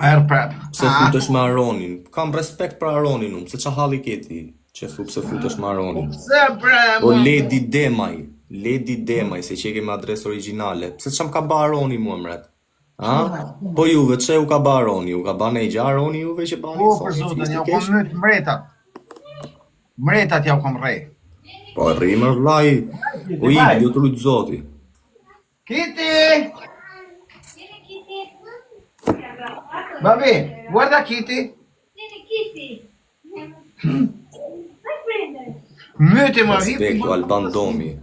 Erë prap. Pse futesh me Aronin? Kam respekt për Aronin unë, se qa halli keti që thu pse futesh me Aronin. Pse bre, O Lady Demaj, se që e kemi adres originale. Pse që më ka ba Aroni mua mret? Ha? Po juve, që u ka ba Aroni? U ka ba nejgja Aroni juve që bani Po, sot për një zotin, flisti ja kesh? kom myt mretat. Mretat ja kom rej. Po rrimër vlaj, o ik, do të lujtë zoti. Kitty! Babi, guarda Kitty. Myti më hip. Respektu, Alban Domi.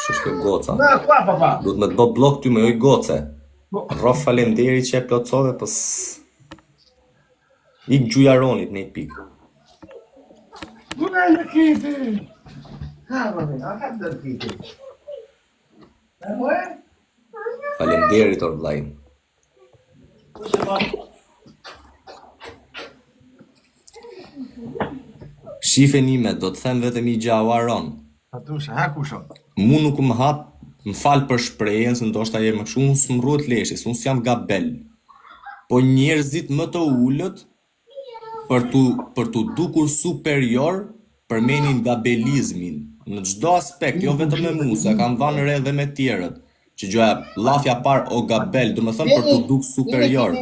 Shëshke goca. Na, qua papa. Duhet me të bë blok ty me oj goce. Rof falemderi që e plotsove, pës... Ik gjuja Aronit, ne i pik. Guarda Kitty. Ha, babi, a ka të Kitty. E mue? Falemderit or vlajnë. Shife nime, do të them vetëm i gjau Aron. Atusha, ha kusho. Mu nuk më hap, më falë për shprejen, se ndoshta je më kështu, unë s'më rruhet leshis, unë s'jam gabel. Po njerëzit më të ullët, për tu dukur superior, përmenin gabelizmin. Në çdo aspekt, jo vetëm me mu, se kam vanë re dhe me tjerët. Që gjoja lafja par o gabel, do me thënë për tu duk superior.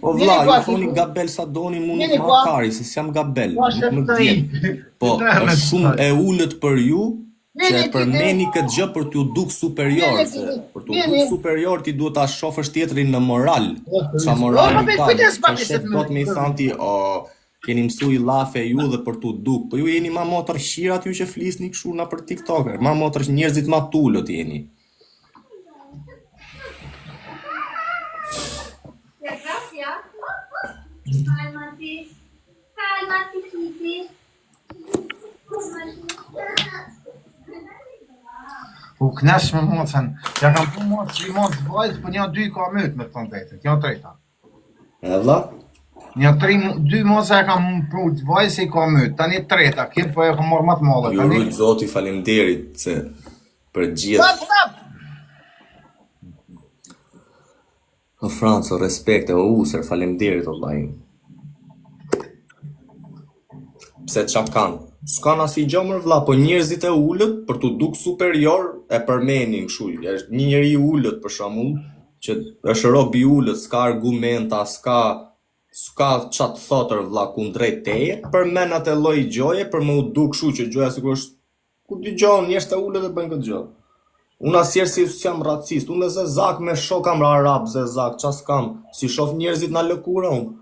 Po vlla, ju thoni gabel sa doni, mu nuk ma kari, se s'jam gabel, nuk më djetë. Po, është shumë e ullët për ju, që e përmeni këtë gjë për t'ju duk superior, se për t'ju duk superior ti duhet ta shofësh tjetrin në moral. Qa moral i ka, që shef tot me i thanti, o, keni mësu i lafe ju dhe për t'u duk, po ju jeni ma motër shirat ju që flisni këshu na për TikToker, ma motër njerëzit ma tullët jeni. Calmati, Kitty. U knash me mocën. Ja kam pu mocë, i mocë vajzë, po një dy ka myt me të thonë drejtën, një treta. E vlla? Një dy moca e kam pu vajzë i ka myt, tani treta, kjo po e kam marrë më të madhe. Ju rujt zoti falemderit, se për gjithë... O Franco, respekte, o usër, falemderit, o lajnë. Pse qa kanë? S'kan as i gjomër vlla, po njerëzit e ullët, për t'u duk superior, e përmenin këshu. Është një njeri ullët, për shembull, që është rob i ullët, s'ka argumenta, s'ka qatë thotër vlla kundrejt teje, përmen atë lloj gjoje, për më u duk këshu që gjoja sikur është... Ku dy gjohën, njerëz të ullët e bëjnë këtë gjë. Unë asjerë si s'jam racist, unë me zezak me shok kam arab zezak, qa s'kam, si shof njerëzit na lëkura unë.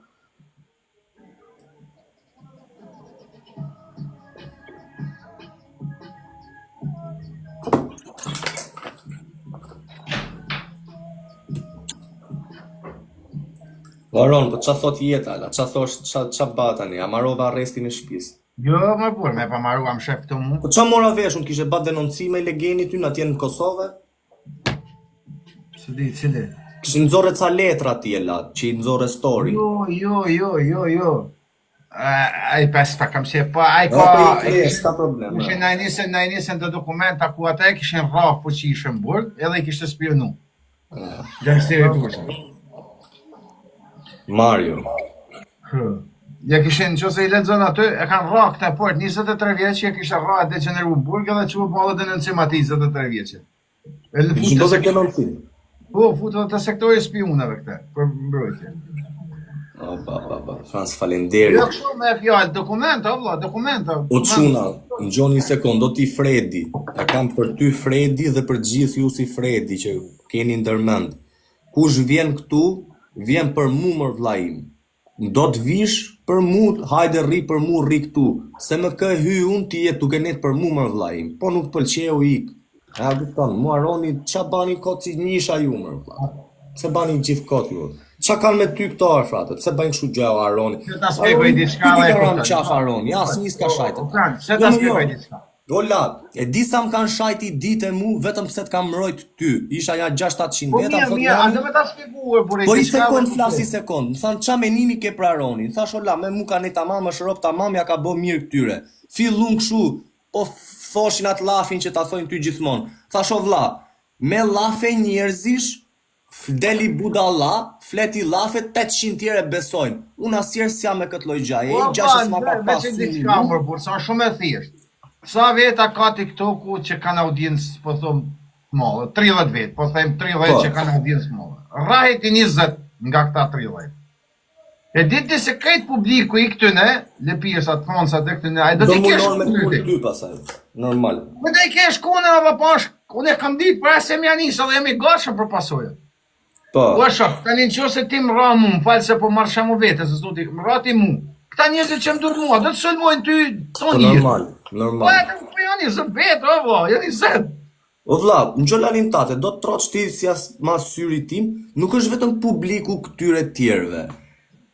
Aron, po qa thot jeta, ala, qa thosh, qa batani, a marrova arrestin e shtëpis? Jo, më burr, me pa marruam shef të mu. Po qa mora vesh, unë kishe bat denoncime i legenit ty në atje në Kosovë? Cili? Kishe nëzore ca letra tje la, që i nëzore story. Jo. Ai pas ta kam se po, ai Po s'ka problem. Kishin najnisën të dokumenta ku ata e kishin rraf fuqishëm burg, edhe i kishte spionu. Gangsteri turqë. Mario. Ja kishin nëse i lexon aty, e kanë rrah këtë port 23 vjeç që kishte rrah degeneru burg edhe çu po edhe denoncim atij 23 vjeç. Kishin do të denoncim. Po, futu te sektori spionave këtë, për mbrojtje. O, ba, Frans falenderit. Jo kështu me fjalë, dokumenta, vëlla, dokumenta. O çuna, ngjoni një sekond, do ti Fredi. E kam për ty Fredi dhe për gjithë ju si Fredi që keni ndërmend. Kush vjen këtu, vjen për mu mër vlla im. Do të vish për mu, hajde rri për mu, rri këtu. Se më kë hy unë ti jetë duke net për mu mër vlla im. Po nuk të pëlqeu ik. Ja kupton, mu Aroni, qa bani kot si njisha ju mër vlla. Pse bani gjithë kot ju? Qa kanë me ty këto frate? Pse bëjnë kështu gjë Aroni? Se ta shpjegoj diçka e kupton. Qaf Aroni, ja s'nis ka shajtë. Se ta shpjegoj diçka. Gola, e di sa më kanë shajti ditë e mu, vetëm pse të kam mbrojt ty. Isha ja 600-700 veta, Po mirë, a do me ta shpjeguar por Po i sekond flasi sekond. Më thanë qa menimi ke për Aronin. Thash ola, me mu ka ne tamam, është rob tamam, ja ka bë mirë këtyre. Fillun kështu, po thoshin atë lafin që ta thojnë ty gjithmonë. Thash o vlla, me lafe njerëzish, deli budalla, fleti llafet, 800 tjere besojnë. Unë asnjëherë s'jam me këtë lloj gjaje. Po, Ai gjashtë s'ma ka me që pasur. diçka më burr, sa shumë e thjeshtë. Sa veta ka TikToku që kanë audiencë, po thom, mollë, 30 vet, po them 30 Po. që kanë audiencë mollë. Rrahet i 20 nga këta 30. E ditë se këtë publiku i këtyne, lëpirsat, fransat e këtyne, ai do Do t'i kesh munon me kur kujtë. dy pasaj. Normal. Me do i kesh kune edhe pash, unë e kam ditë, pra se mja nisë edhe jemi gashëm për pasojë. Po. Po shok, tani nëse ti më ra mu, falë se po marrë shamu vete, se zoti, më ra ti mu. Këta njerëzit që më dur mua, do të sulmojnë ty Po ton jetë. normal, Po normal. e po janë 20 vetë, o vlla, janë 20. O vlla, në gjolalin tate, do të troç ti si as ma syri tim, nuk është vetëm publiku këtyre tjerëve.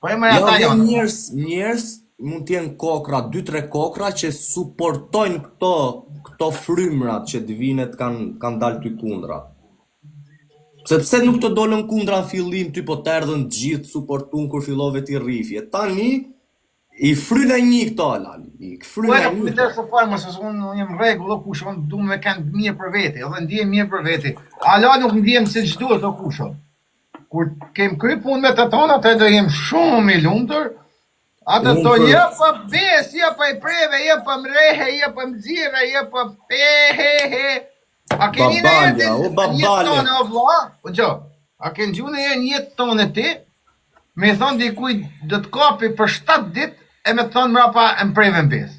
Po e më ata Janë janë. njerëz mund të jenë kokra, 2-3 kokra që suportojnë këto frymrat që të vinet kanë dalë ty kundra. Sepse nuk të dolën kundra në fillim, ty po të erdhën gjithë suportun kur fillove ti rrifje. Tani i fryna një këto Alali, i Po fryna e një. kujdes së parë, mos se unë jam rregull, o kush, unë du me kanë mirë për vete, edhe ndihem mirë për vete. Ala nuk ndihem se ç'duhet o kush. Kur kem kry punë me të tona, atë do jem shumë i lumtur. Atë Unë do për- jepa bes, jepa i preve, jepa mrehe, jepa mzire, jepa he. A keni në Babalja, jetë o jetë babale. tonë o vlla? O gjo, a keni gjuhë në jetë tonë ti? Me thonë dikuj do të kapi për 7 ditë e me thonë mrapa e mpreve mbes.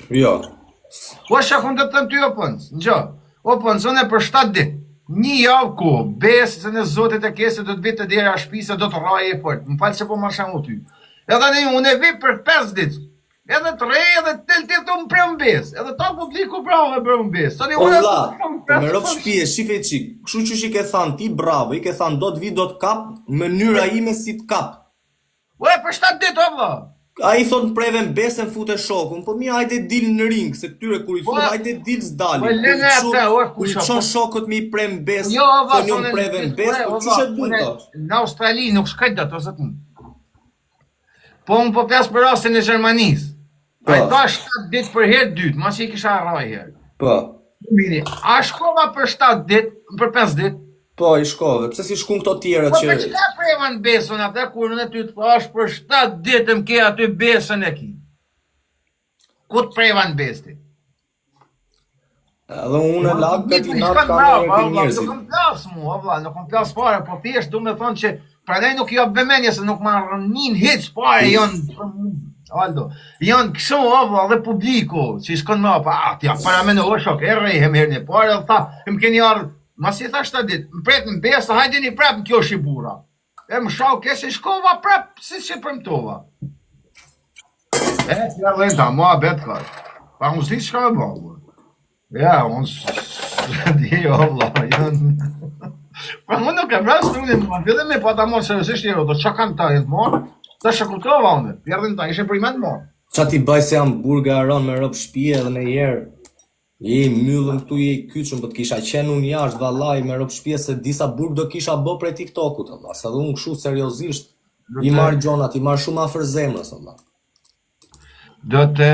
Jo. Po shakun të thënë ty o pëns, në gjo, o pëns, unë e për 7 ditë, një javë ku, besë se në zotit e kese do të vitë të dera shpisa, do të raje e fort, më falë se po marshamu ty. Edhe ne unë e vi për 5 ditë, edhe 3, edhe të të më prem besë, edhe ta publiku bravo e prem besë. Soni O unë e vlla, të po me rob shpije, shife qik, kështu që i ke thanë ti bravo, i ke thanë do të vi, do të kap, mënyra ime si të kap. Ue, për 7 ditë, o vlla. A i thot në preve në besën fute shokun, po mi hajde dil në ring, se këtyre kur i Po, thot hajde dil s'dali. po, lene atë, o, Kur i kusha, qon po. shokët mi prem besë, Jo, o vlla, thon jo në preve në besë, po që shetë bujtë? në Australi nuk shkajt dhe të zëtën. Po unë po pjasë për rastin e Gjermanisë. Po. A i ta 7 ditë për herë dytë, mas i kisha rraj herë. Po, Mini, a shkova për 7 ditë, për 5 ditë? po i shkove, pse si shkun këto tjera Po për që... çka prevan besën atë, kur në ty të thash për 7 ditë më ke aty besën e ki? Ku të prevan besti? Edhe unë e lagë këti natë Shkon kam bravo, e valla, këti nuk njerëzit. kam plas mua, valla, nuk kam plas fare, po thjesht du me thonë që prandaj nuk jo bemenje se nuk ma rënin hiç fare janë Aldo, janë kështu valla dhe publiku që i shkon më pa, ja para me në shok, e rrehem herën e parë, dhe tha, më keni ardhur, mas i tha 7 ditë, më pret në besë, hajdeni prap në kjo shibura. E më shau kese shkova prap, si që përmtova. E, ja dhejta, mua betë ka. Pa unë s'di çka me bëllë. Ja, unë s'di, o vlla, janë... Pa unë nuk e vrasë të unë, më vjedhe me pa ta morë seriosisht njero, do që kanë ta jetë morë, ta shakutova unë, pjerdhin ta, ishe primet morë. Qa ti baj se jam burga aron me rob shpije edhe në jerë, je i myllëm këtu, je i kyçëm, po të kisha qenë unë jashtë vallaj me rob shpije se disa burg do kisha bë prej TikTokut, Allah, se dhe unë kështu seriozisht, i marr gjonat, i marr shumë afër zemrës, Allah. Do të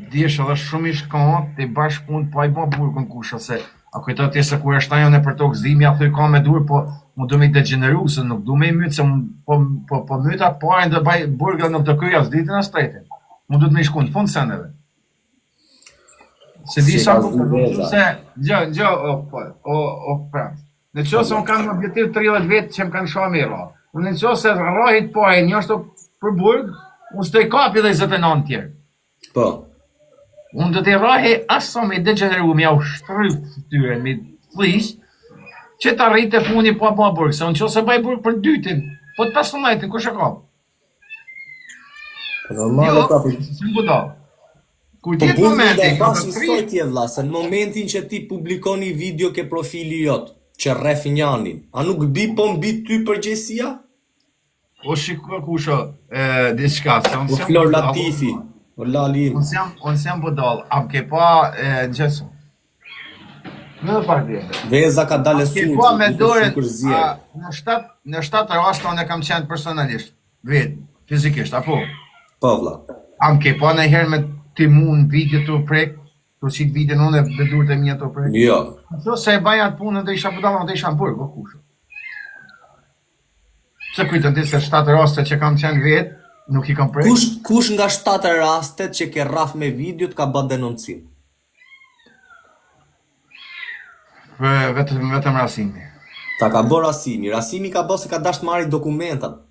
dish edhe shumë i shkont, të i bash punë, pa i bo burgën kusha, se a kujto ti se kur e shtajon e për tokë zimi, a thuj ka me dur, po mu du me i degeneru, se nuk du me i mytë, se po myta pare dhe baj burgën nuk të kryja, s'ditin as tretin. Mu du të me i shku në fund seneve. Se di Si sa ka po zbeza. se, gjo, o, prans. Në qo se unë kam në objektiv 30 vetë që më kanë shumë i ra. Unë në qo se rrahit pare një është për burg, unë s'të i kapi dhe 29 tjerë. Po, Unë do t'i rrahe asa me degeneru, me au shtryp tyre, me flis, që t'arrit e funi pa burg, se unë qo se baj burg për dytin, po të 15-tin, kush e ka? po normal e kapi. Si më budal. Kur Po tjetë burgu momenti, dhe ka pas të i tri, sojtje vlla, se në momentin që ti publikoni video ke profili jot, që rref njanin, a nuk bi po mbi ty përgjegjësia? o shiko kusho, diçka, se unë O s'jam Flor budal. Latifi, o Lali. Unë s'jam budal, am ke pa në gjesu. Në dhe pak djetë. Veza ka dalë Ke surë, pa me dorën, kur zjerë. në 7 raste unë e kam qenë personalisht, vetë, fizikisht, apo? Po vlla. Am ke pa në herë me ti mu në video të prek, Tu qitë vitin unë e bedurët e mija të prej. Jo. Qo se e baja atë punën dhe isha pëdallon dhe isha në burg, o kushë. Pse kujtën ti se 7 raste që kam qenë vetë, nuk i kam prej. Kush nga 7 rastet që ke rraf me videot ka bën denoncim? Vetëm Rasimi. Ta ka bë Rasimi. Rasimi ka bë se ka dash të marrë dokumentat.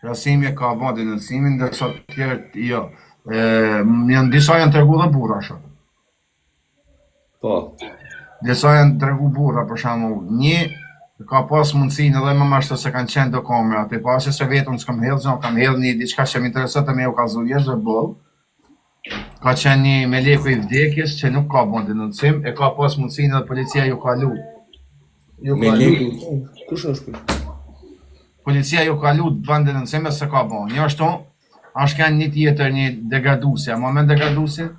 Rasimi e ka bën denoncimin, ndërsa të tjerët jo. Disa janë tregu dhe burra shumë. Po. Disa janë tregu burra, për shembull, një ka pas mundësinë edhe më mashtë se kanë qenë do kamerat, e pasi se vetëm s'kam hedhë, kam hedhë një diçka që më interesat e me u ka zuljesh dhe boll. Ka qenë një me leku i vdekjes që nuk ka bën denoncim, e ka pas mundësinë edhe policia ju ka lu. Me leku. Kush është ky? Policia ju ka lu të bën denoncim e se ka bën. Një ashtu, është kanë një tjetër, një degradusje, a moment degradusin?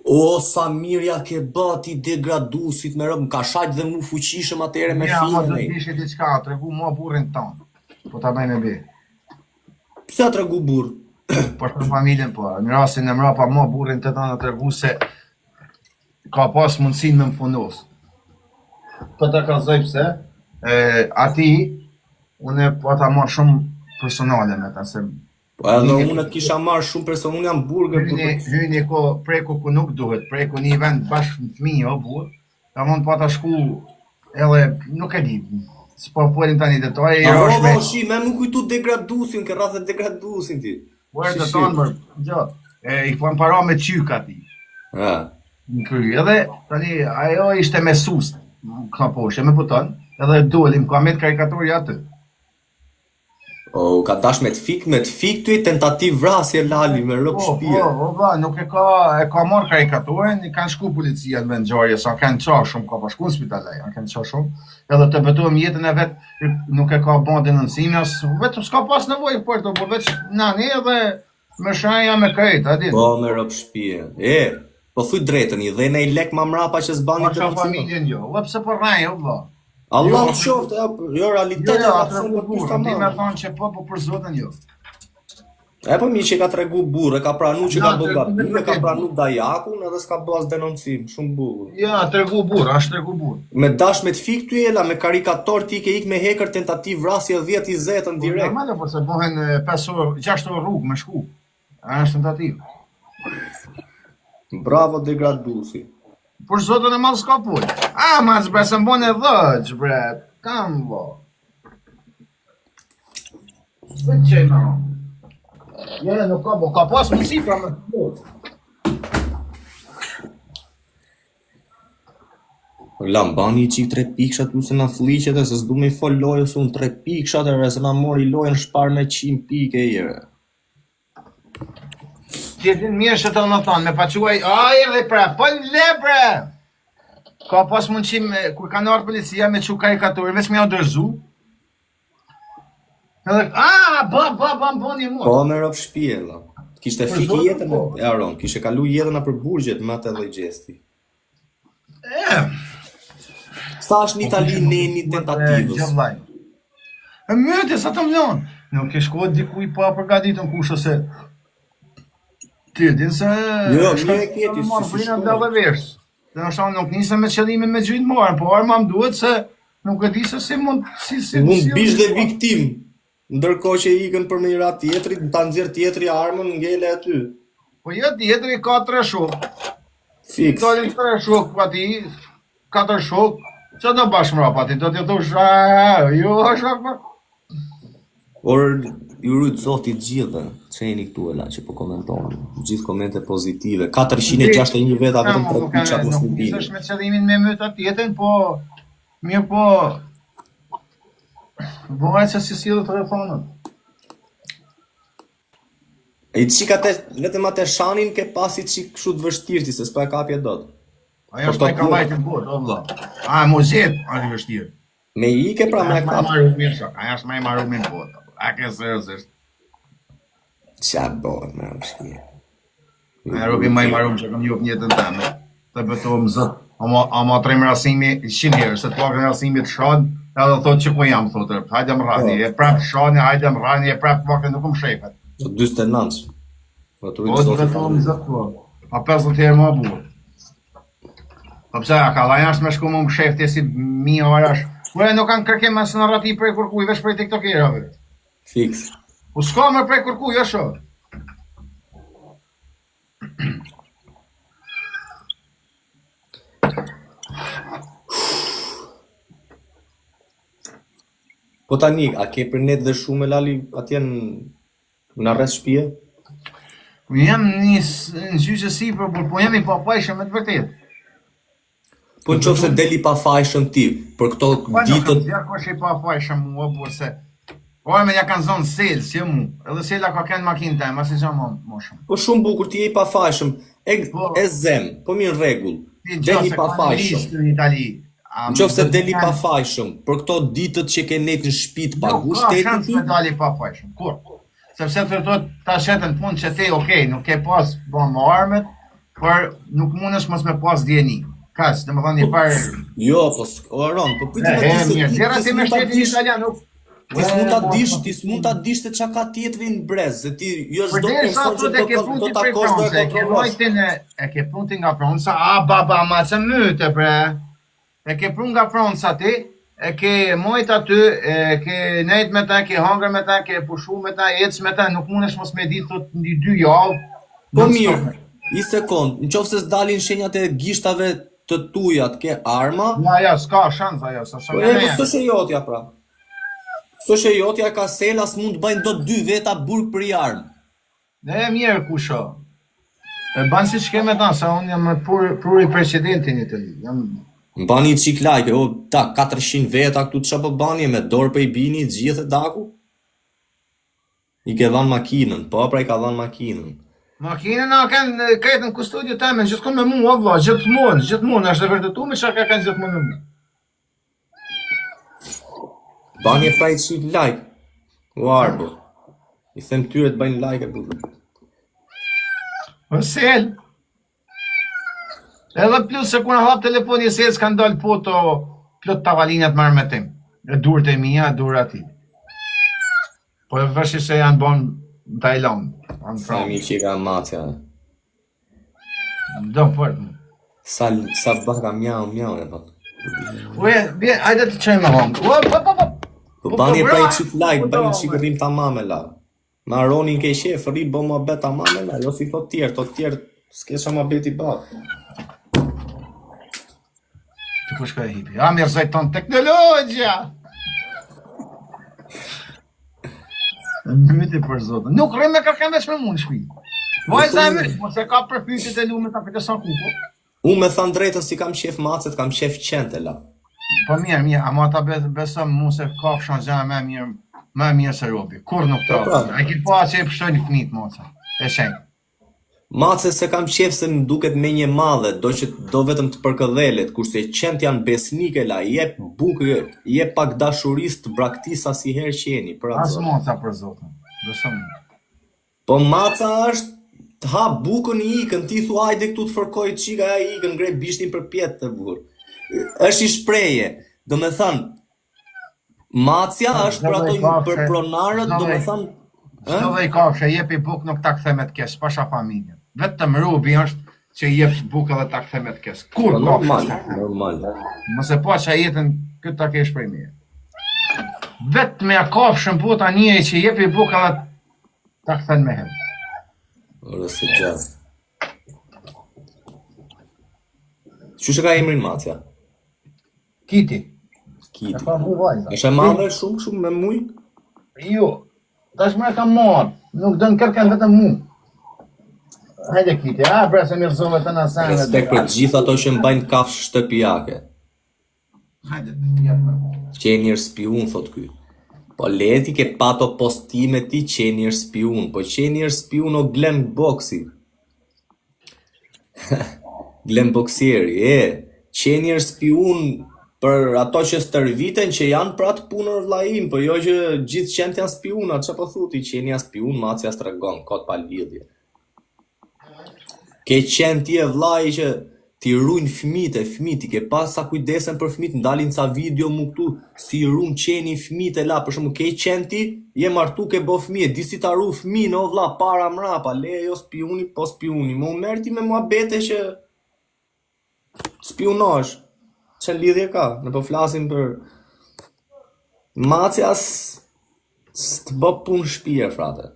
O, sa mirja ke bati degradusit me rëmë, ka shaq dhe mu fuqishëm atere me Ja, ma do fine. t'ishe diçka, tregu mua burrin tonë, po ta bëjmë e be. Pse a tregu burr? Por për familjen po, në rastin e mrapa mua burrin të tonë tregu se ka pas mundësinë me më fundos. Po ta kallzoj pse, ati, unë po ta marr shumë personale me ta, se Po edhe unë kisha marrë shumë person, unë jam burger për hyni ko preku ku nuk duhet, preku një vend bashkë në fëmijë o burr, ta mund pa ta shku edhe nuk e di, s'po folim tani detaje, është me... shi, me më kujtu degradusin, ke rrath e degradusin ti. Where the tonë, gjatë, i kwan para me qyka ti. Në kry, edhe tani ajo ishte me sus, ka poshe, me puton, edhe dolim, ka me të karikaturë aty. O, ka dash me të fik të i tentativ vrasje lali me rëp shpije. Po, nuk e ka marrë karikaturën, i kanë shku policia në vendgjarje, sa kanë qa shumë, ka pa shku në spitalaj, kanë qa shumë, edhe të betuam jetën e vetë, nuk e ka ban denoncimi, vetë s'ka pas nevojë për të, por veç nani edhe me shaja me krejt, a dit. Po, me rëp shpije. Po thuj drejtën, i dhe nej lek ma mrapa që s'bani të familjen jo, dhe pse për raj, vla. Allah të qoftë, jo realitet e ka të thënë për burë, ti me thonë që po për zotën jo. E po mi që ka tregu burë, ka pranu që ka bë gabime, ka pranu dajakun edhe s'ka bë as denoncim, shumë bukur. Ja, tregu burë, është tregu burë. Me dash me të fik të jela, me karikator ti ke ik me hekër tentativ vrasje 10-20 direkt. Normale, por se bohen 5 orë, 6 orë rrugë me shku. Është tentativ. Bravo degradusi. Por zotën e malë s'ka pull. Ma zbre, se mbon e dhëgjë, bre. Kam, bo. Së që në rëmë. Nuk ka, bo, ka pas mësi pra me të Lambani i qik 3 pikshat lu se na thliqet e se s'du me i fol lojë se unë 3 pikshat e se na mori lojën shpar me 100 pike i ere. Tjetin mirë që të më thonë, me paquaj, dhe pre, po le pre! Ka pas mundqim, kur ka në arë policia me që karikaturë, veç me ja dërzu. Edhe, bo një mund. Po me rëp shpije, la. Kishte fiki jetën e aron, kishte kalu jetën a për burgjet me atë dhe gjesti. Sa është një tali neni tentativës? E mëtë, sa të mlonë. Nuk e shkot dikuj pa përgatitën kushë se... Ti din se... Jo, një e kjeti, si shkojnë. Dhe vesh. Dhe në shumë nuk nisë me qëllimin me gjytë marë, po arma më duhet se nuk e di se si mund... Mund bish dhe viktim, ndërko që i ikën për me i ratë tjetëri, ta nëzirë tjetëri armën ngele aty. Po jetë tjetëri ka 3 shok. Fix. Talin 3 shok pa ti, 4 shok, që do bashkë mra pa ti, do t'ju thush, jo, shok pa. Por, ju rrujtë zotit gjithë, qeni këtu e la që po komentonë, gjithë komente pozitive, 461 veta vetëm 3 piqat në Nuk nisësh me qëllimin me mëta tjetën, po, mirë po, bëhet që si silë telefonën. E qika te, vetëm atë shanin ke pasi qik këshu të vështirë se s'pa e kapje dot. Ajo është me ka vajtë në botë, o vla. Muzet, ajo vështirë. Me i ke pra me ka... Ajo është me maru me në botë. A ke sërësisht. Qa bërë me rështirë. A robi ma i marum që kam jup njëtën teme. Të betuam zët. Ama 3 rasimi 100 herë, se të plakën rasimi të shadë, edhe thot që ku jam, thotë, hajde më rani, e prap shani, hajde më rani, e prap plakën nuk më shepet. Të 29. Po të betuam zët, po. A 50 herë ma burë. Po pse, a ka lajash me shku më më shefti si mi orash. Ure nuk kanë kërkim as narrativ prej kërkuj, veç prej tiktokerave. Fix. Po s'ka më prej kërkuj, jo sho. Po tani, a ke për net dhe shumë e lali atje në rreth shtëpie? Jam në gjyqë sipër, po jam i papajshëm me të vërtet. Po në qofë se deli pa fajshëm ti, për këto ditët... Ja ko që i papajshëm mua, por se... Po me ja kanë zonë selë, si mu. Edhe sela ka kënë makinë të ma si që më shumë. Po shumë bukur, ti je i pa fajshëm, e zem, po mirë rregull, deli pa fajshëm. Në Itali. Në qofë se deli pa fajshëm, për këto ditët që ke net në shtëpi të pagu shtetin ka shansë me dali pa fajshëm, kur? Sepse të thot ta shetën punë që ti, okej, nuk ke pas më armet, por nuk mundesh mos me pas djeni. Kas, dhe më thonë një parë... Jo, po, Ron, po pritë me ti me shtetin italian, nuk... Ti s'mund ta dish se çka ka tjetri në brez, se ti jo çdo person që do ta kosh do e kontrollosh. E ke punti nga Franca, baba ma që myte bre. E ke prun nga Franca ti, e ke mojt aty, e ke nejt me ta, ke hangër me ta, ke pushu me ta, ec me ta, nuk mundesh mos me ditë thot një 2 javë. Po mirë, i sekond, në qofë se s'dalin shenjat e gishtave të tuja, të ke arma... Ja, s'ka shansa, ja, sa Po s'është e jotja pra. S'është e jotja ka sela, s'mund të bajnë do 2 veta burg për i armë. Ne mirë kusho. E banë si që keme ta, sa unë jam pruri presidentin i të li. Bani qik like, ta 400 veta këtu të po bani me dorë për i bini gjithë e daku? I ke dhanë makinën, po pra i ka dhanë makinën. Makinën a kanë kretën kustodje të me, gjithë konë me mu, vla, gjithmonë, është e vërtetu me që ka kanë gjithmonë me mu. Bani e pra i qik like, u arbo. I them tyre të bajnë like e bukur. O sel. Edhe plus se kur në hap telefoni se s'kan dalë foto plot tavalinat marrë me tim. E durët e mija, durë ati. Po e vërshi se janë bon në Tajland. Sa mi që i ka macja. Do për. Sa baka mjau e pat. Ue, hajde të qëjmë me hongë. Po bani e pra i qik like, bani qik rrim ta mamela. Ma Ronin ke shef, rrim bo ma bet ta mamela, jo si të tjerë, s'kesha ma beti bat. Që ku shka e hipi? A mirë zajton teknologja! Myti për zotën. Nuk rrim me kërkem veç me mund shpi. Vajza e mërë, mos e ka përfytit e lume ta për sa kuko. Unë me thënë drejtën si kam qef macet, kam qef qentela. Po mirë, ama ta besëm mu se kafshan gjana me mirë se robi. Kur nuk të ratë. A ki pa që e pështojnë fmit, moca. E shenjë. Mace se kam qef se më duket me një madhe, do vetëm të përkëdhelet, kurse qent janë besnike la, jep bukë, jep pak dashuris të braktisa si herë qeni. As moca për zotën. Besëm. Po maca është të ha bukën i ikën, ti thu hajde këtu të fërkoj qika ja i ikën, ngrej bishtin për pjetë të burë. Është i shpreje, do me thënë, macja është për ato për pronarët, do me thënë... Shto dhe i kafshë, jepi bukë nuk ta këthe me të kesë, pasha familje. Vetëm rubi është që jep bukë dhe ta këthe me të kesë. Kur kafshë? Normal. Mëse po që a jetën këtë ta kesh prej mje. Vetë me a kafshën po ta një që jepi bukë dhe ta këthen me hem. Ore se gjatë. Qështë ka emrin macja? Kiti. Kiti. E pa mu vajza. Është e madhe shumë me muj? Jo. Tash më e kam marrë, nuk dënë kërken vetëm mu. Hajde Kiti, bre se mirë zove të nasanve. Respekt për gjithë ato që mbajnë kafshë shtëpijake. Hajde të jetë. Qenjer spiun, thot ky. Po leti ke pato postime ti qenjer spiun, po qenjer spiun o Glenn Boxi. Glenn Boxieri, qenjer spiun për ato që stërviten që janë pra të punër vlajim, po jo që gjithë qenët janë spiuna, që po thuti, qenja spiun, macja stregon, kot pa lidhje. Ke qenë ti e vlaj që ti rujnë fmit, ke pas sa kujdesen për fmit, ndalin sa video mu këtu, si rujnë qeni fmit e la, për shumë ke qenë ti, je martu ke bo fmit, di si ta ru fmin, o vla, para mrapa, le jo spiuni, po spiuni, më merti me mua bete që... spionosh. Që lidhje ka? Ne po flasim për Macja s'të bë punë shtëpie, frate.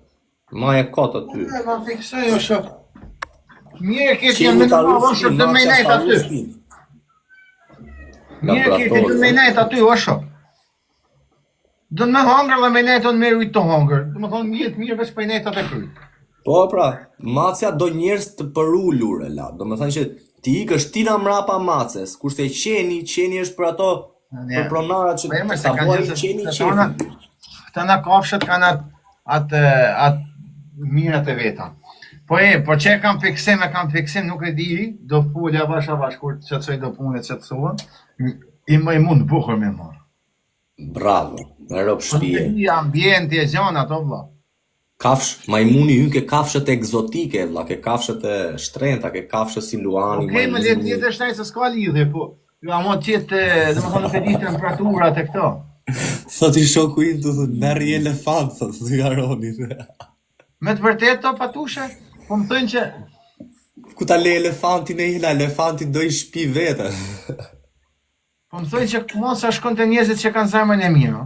Maja kot aty. Ma fiksoj o shoh. Mirë këtë Qeni jam me ta në rush vëshër shtëpi, të me Macja nejt s'ta aty. rush shtëpi. Mirë këtë të me nejt aty, o shoh. Do me hangër dhe me nejt o në meru i të hangër. Do me thonë jetë mirë veç për nejt atë e kryt. Po pra, Macja do njerëz të përullur, la. Do me thënë që ti ikësh ti na mrapa Maces, kurse qeni është për ato për pronarat që Po e më se ta kanë bëjnë njerëz qeni se qefi. Këta na kafshët kanë atë mirat e veta. Po që kam fiksim, nuk e di, do folja avash kur që të do punë që të thuan, i më i mund bukur me marë. Bravo, në rob shtëpie. I ambienti e gjana ato vlla. Kafsh, majmuni hyn ke kafshët egzotike, vlla, ke kafshët e shtrenjta, ke kafshë si luani, Okej, më le të jetë shtaj se s'ka lidhje, po. Jo, ama tjetë, domethënë nuk e di temperaturat e këto. Thot i shoku im të thot, merri elefant, thot, të garoni. Me të vërtet to patushe, po më thënë që Ku ta le elefantin e ila, elefantin do i shpi vete. po më thënë që mos sa shkon te njerëzit që kanë zemrën e mirë.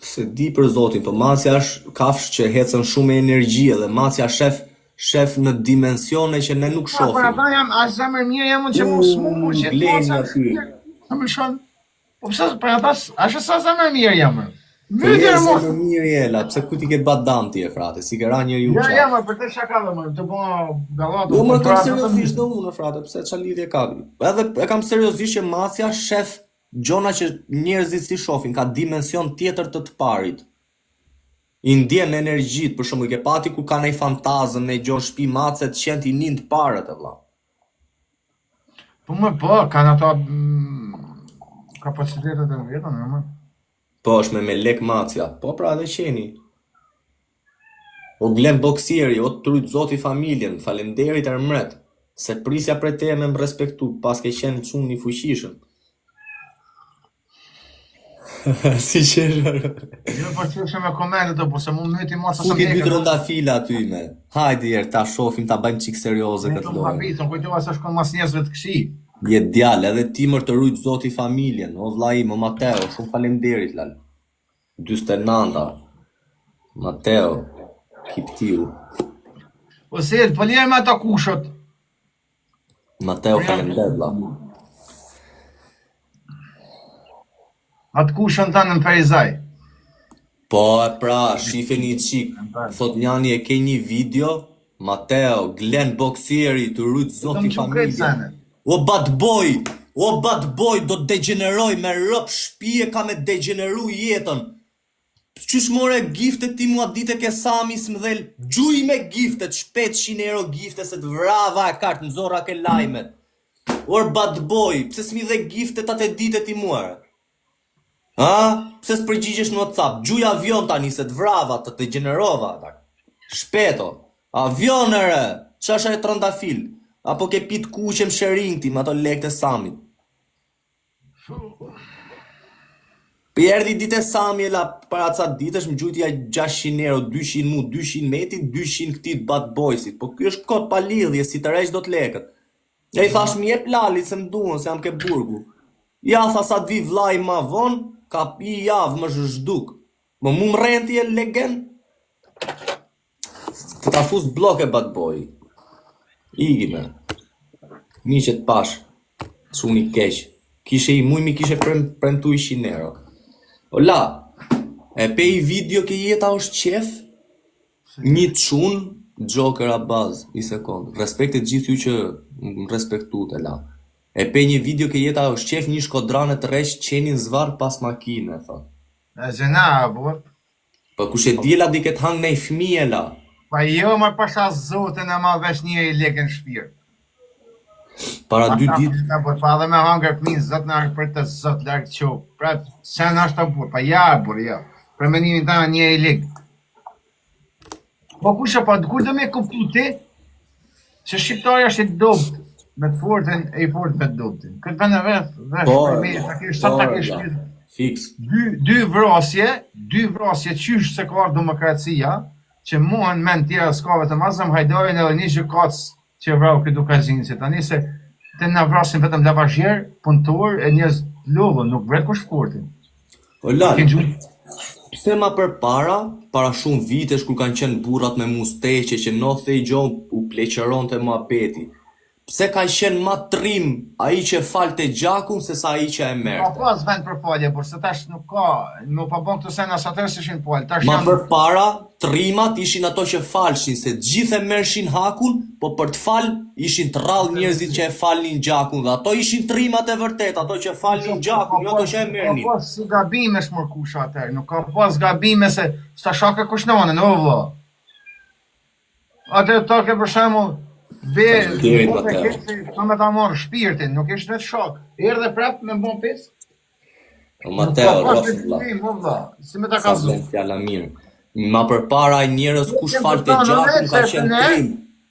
Se di për zotin, po Macja është kafsh që hecën shumë energji dhe Macja shef në dimensione që ne nuk Po shohim. ata jam as zemër mirë jam unë që mos mu që bleni aty. Sa më shon. Po pse për ata as sa zemër mirë jam. Po je më mirë jela, pse ku ti ke badam ti e frate, si ke ra njeriu Ja, çfarë? ja, për të shakave më, të bo gallatë. Jo, më kam seriozisht do unë, frate, pse qa lidhje ka? Edhe e kam seriozisht që Macja shef gjona që njerëzit si shohin, ka dimension tjetër të parit. I ndjen energjit, për shembull, ke pati ku ka nej fantazën, nej gjon shtëpi Mace të qenë ti nin të parët e vlla. Po më po, kanë ato kapacitetet e veta, më. Po është me lek Macja, po pra edhe qeni. O Glen Boksieri, o trujt zoti familjen, falenderit ermret, se prisja prej teje me më respektu, pas ke qenë çun i fuqishëm. Si qeshër. Jo, po çështja me komentet po se mu myti mos Ku ke dy trëndafila aty me? Hajde herë, ta shohim, ta bëjmë çik serioze këtë Vetëm lojë. habitën, kujtova se shkon mas njerëzve të këqij. Je djalë, edhe ti mër të rujt zoti familjen, o vlla im, o Mateo, shumë falenderit lal. 49-a. Mateo, Kiptiu. Po se, po lirë me ata kushot. Mateo falenderit vlla. Atë kushën tanë në Ferizaj. Po e pra, shifeni qik, thot njani e ke një video, Mateo, Glen Boksieri, të rujt zoti familjen. O bad boy, do të degeneroj me rëp shpije ka me degeneru jetën. Qysh more giftet ti mua dite ke Sami s'mdhel, gjuj me giftet, shpet 100 euro gifte se të vrava e kartë, nëzora ke lajmet. Or bad boy, pse s'mi dhe giftet atë dite ti muare? Ha? Pse s'përgjigjesh në WhatsApp? Gjuj avion tani se të vrava, të degenerova. Shpeto, avion e re, qasha e trëndafil. Apo ke pit kuqem shëring ti, me ato lekët e Samit. Për erdi ditë e Sami e la para ca ditësh më gjujtja 600 euro, 200 mu, 200 meti, 200 këtit bad boysit. Po kjo është kot pa lidhje, si të rejsh do të lekët. E i thash mi jep lalit se më duhen, se jam ke burgu. Ja tha sa të vi vlaj ma vonë, ka i javë më zhduk. Më mu më renti e legend? Të ta fus blok e bad boy. Igi me. Mi që të pash. Çuni keq. Kishe i mi kishe premtu 100 euro. Ola, e pe i video ke jeta është qef? Një çun, Joker a baz, një sekund. Respekte gjithë ju që më respektute la. E pe një video ke jeta është qef një shkodrane të resh qenin zvar pas makine, thot. E zena, bur. Po kush e djela di këtë hang nej fëmije la. Pa jo më pasha zotën e ma vesh një i lekën shpirë. Para 2 ditë. Pa dhe me hangër fëmin, zot në për të zot, larkë qo. Pra, se në ashtë të bur, pa ja, bur, ja. Për menimin ta një i lekë. Po kusha, pa kur dhe me kuptu ti, që shqiptarja është i dobët, me të fortën e i fortë me të dobëtin. Këtë për në vesh, për me, ta kesh, sa ta kesh shpirë. Fix. Dy vrasje qysh se ka demokracia, që muhen men tjera s'ka vetëm asëm hajdojnë edhe një gjykatës që vrau këtë dukazinë, se tani se të na vrasin vetëm lavazher, punëtor e njerëz lodhën, nuk vret kush sportin. O Lal, Ke gjuhë pse ma përpara, para shumë vitesh kur kanë qenë burrat me musteqe që nothe i gjon u pleqëronte muhabeti. Pse ka qenë ma trim ai që falte gjakun se sa ai që e ka merte? pas vend për falje, por se tash nuk ka, nuk pa bën këto sena sa atëherë s'ishin fal. Tash Ma janë përpara, trimat ishin ato që falshin, se gjithë e mershin hakun, po për të fal ishin të rrallë njerëzit që e falnin gjakun, dhe ato ishin trimat e vërtet, ato që falnin gjakun, jo ato që e merrnin. Ka pas si gabime shmërkusha atëherë, nuk ka pas gabime se sta shaka kushnonën, o vëlla. Atë to ke për shembull Faleminderit, Mateo. Ka me ta marrë shpirtin, nuk ishte vetë shok. Erdhe prap me bon pes. O Mateo, rrofë vlla. Vëlla, si me ta Sa ka zu. vlen fjala mirë. Ma përpara ai njerëz kush falte gjakun ka qenë trim.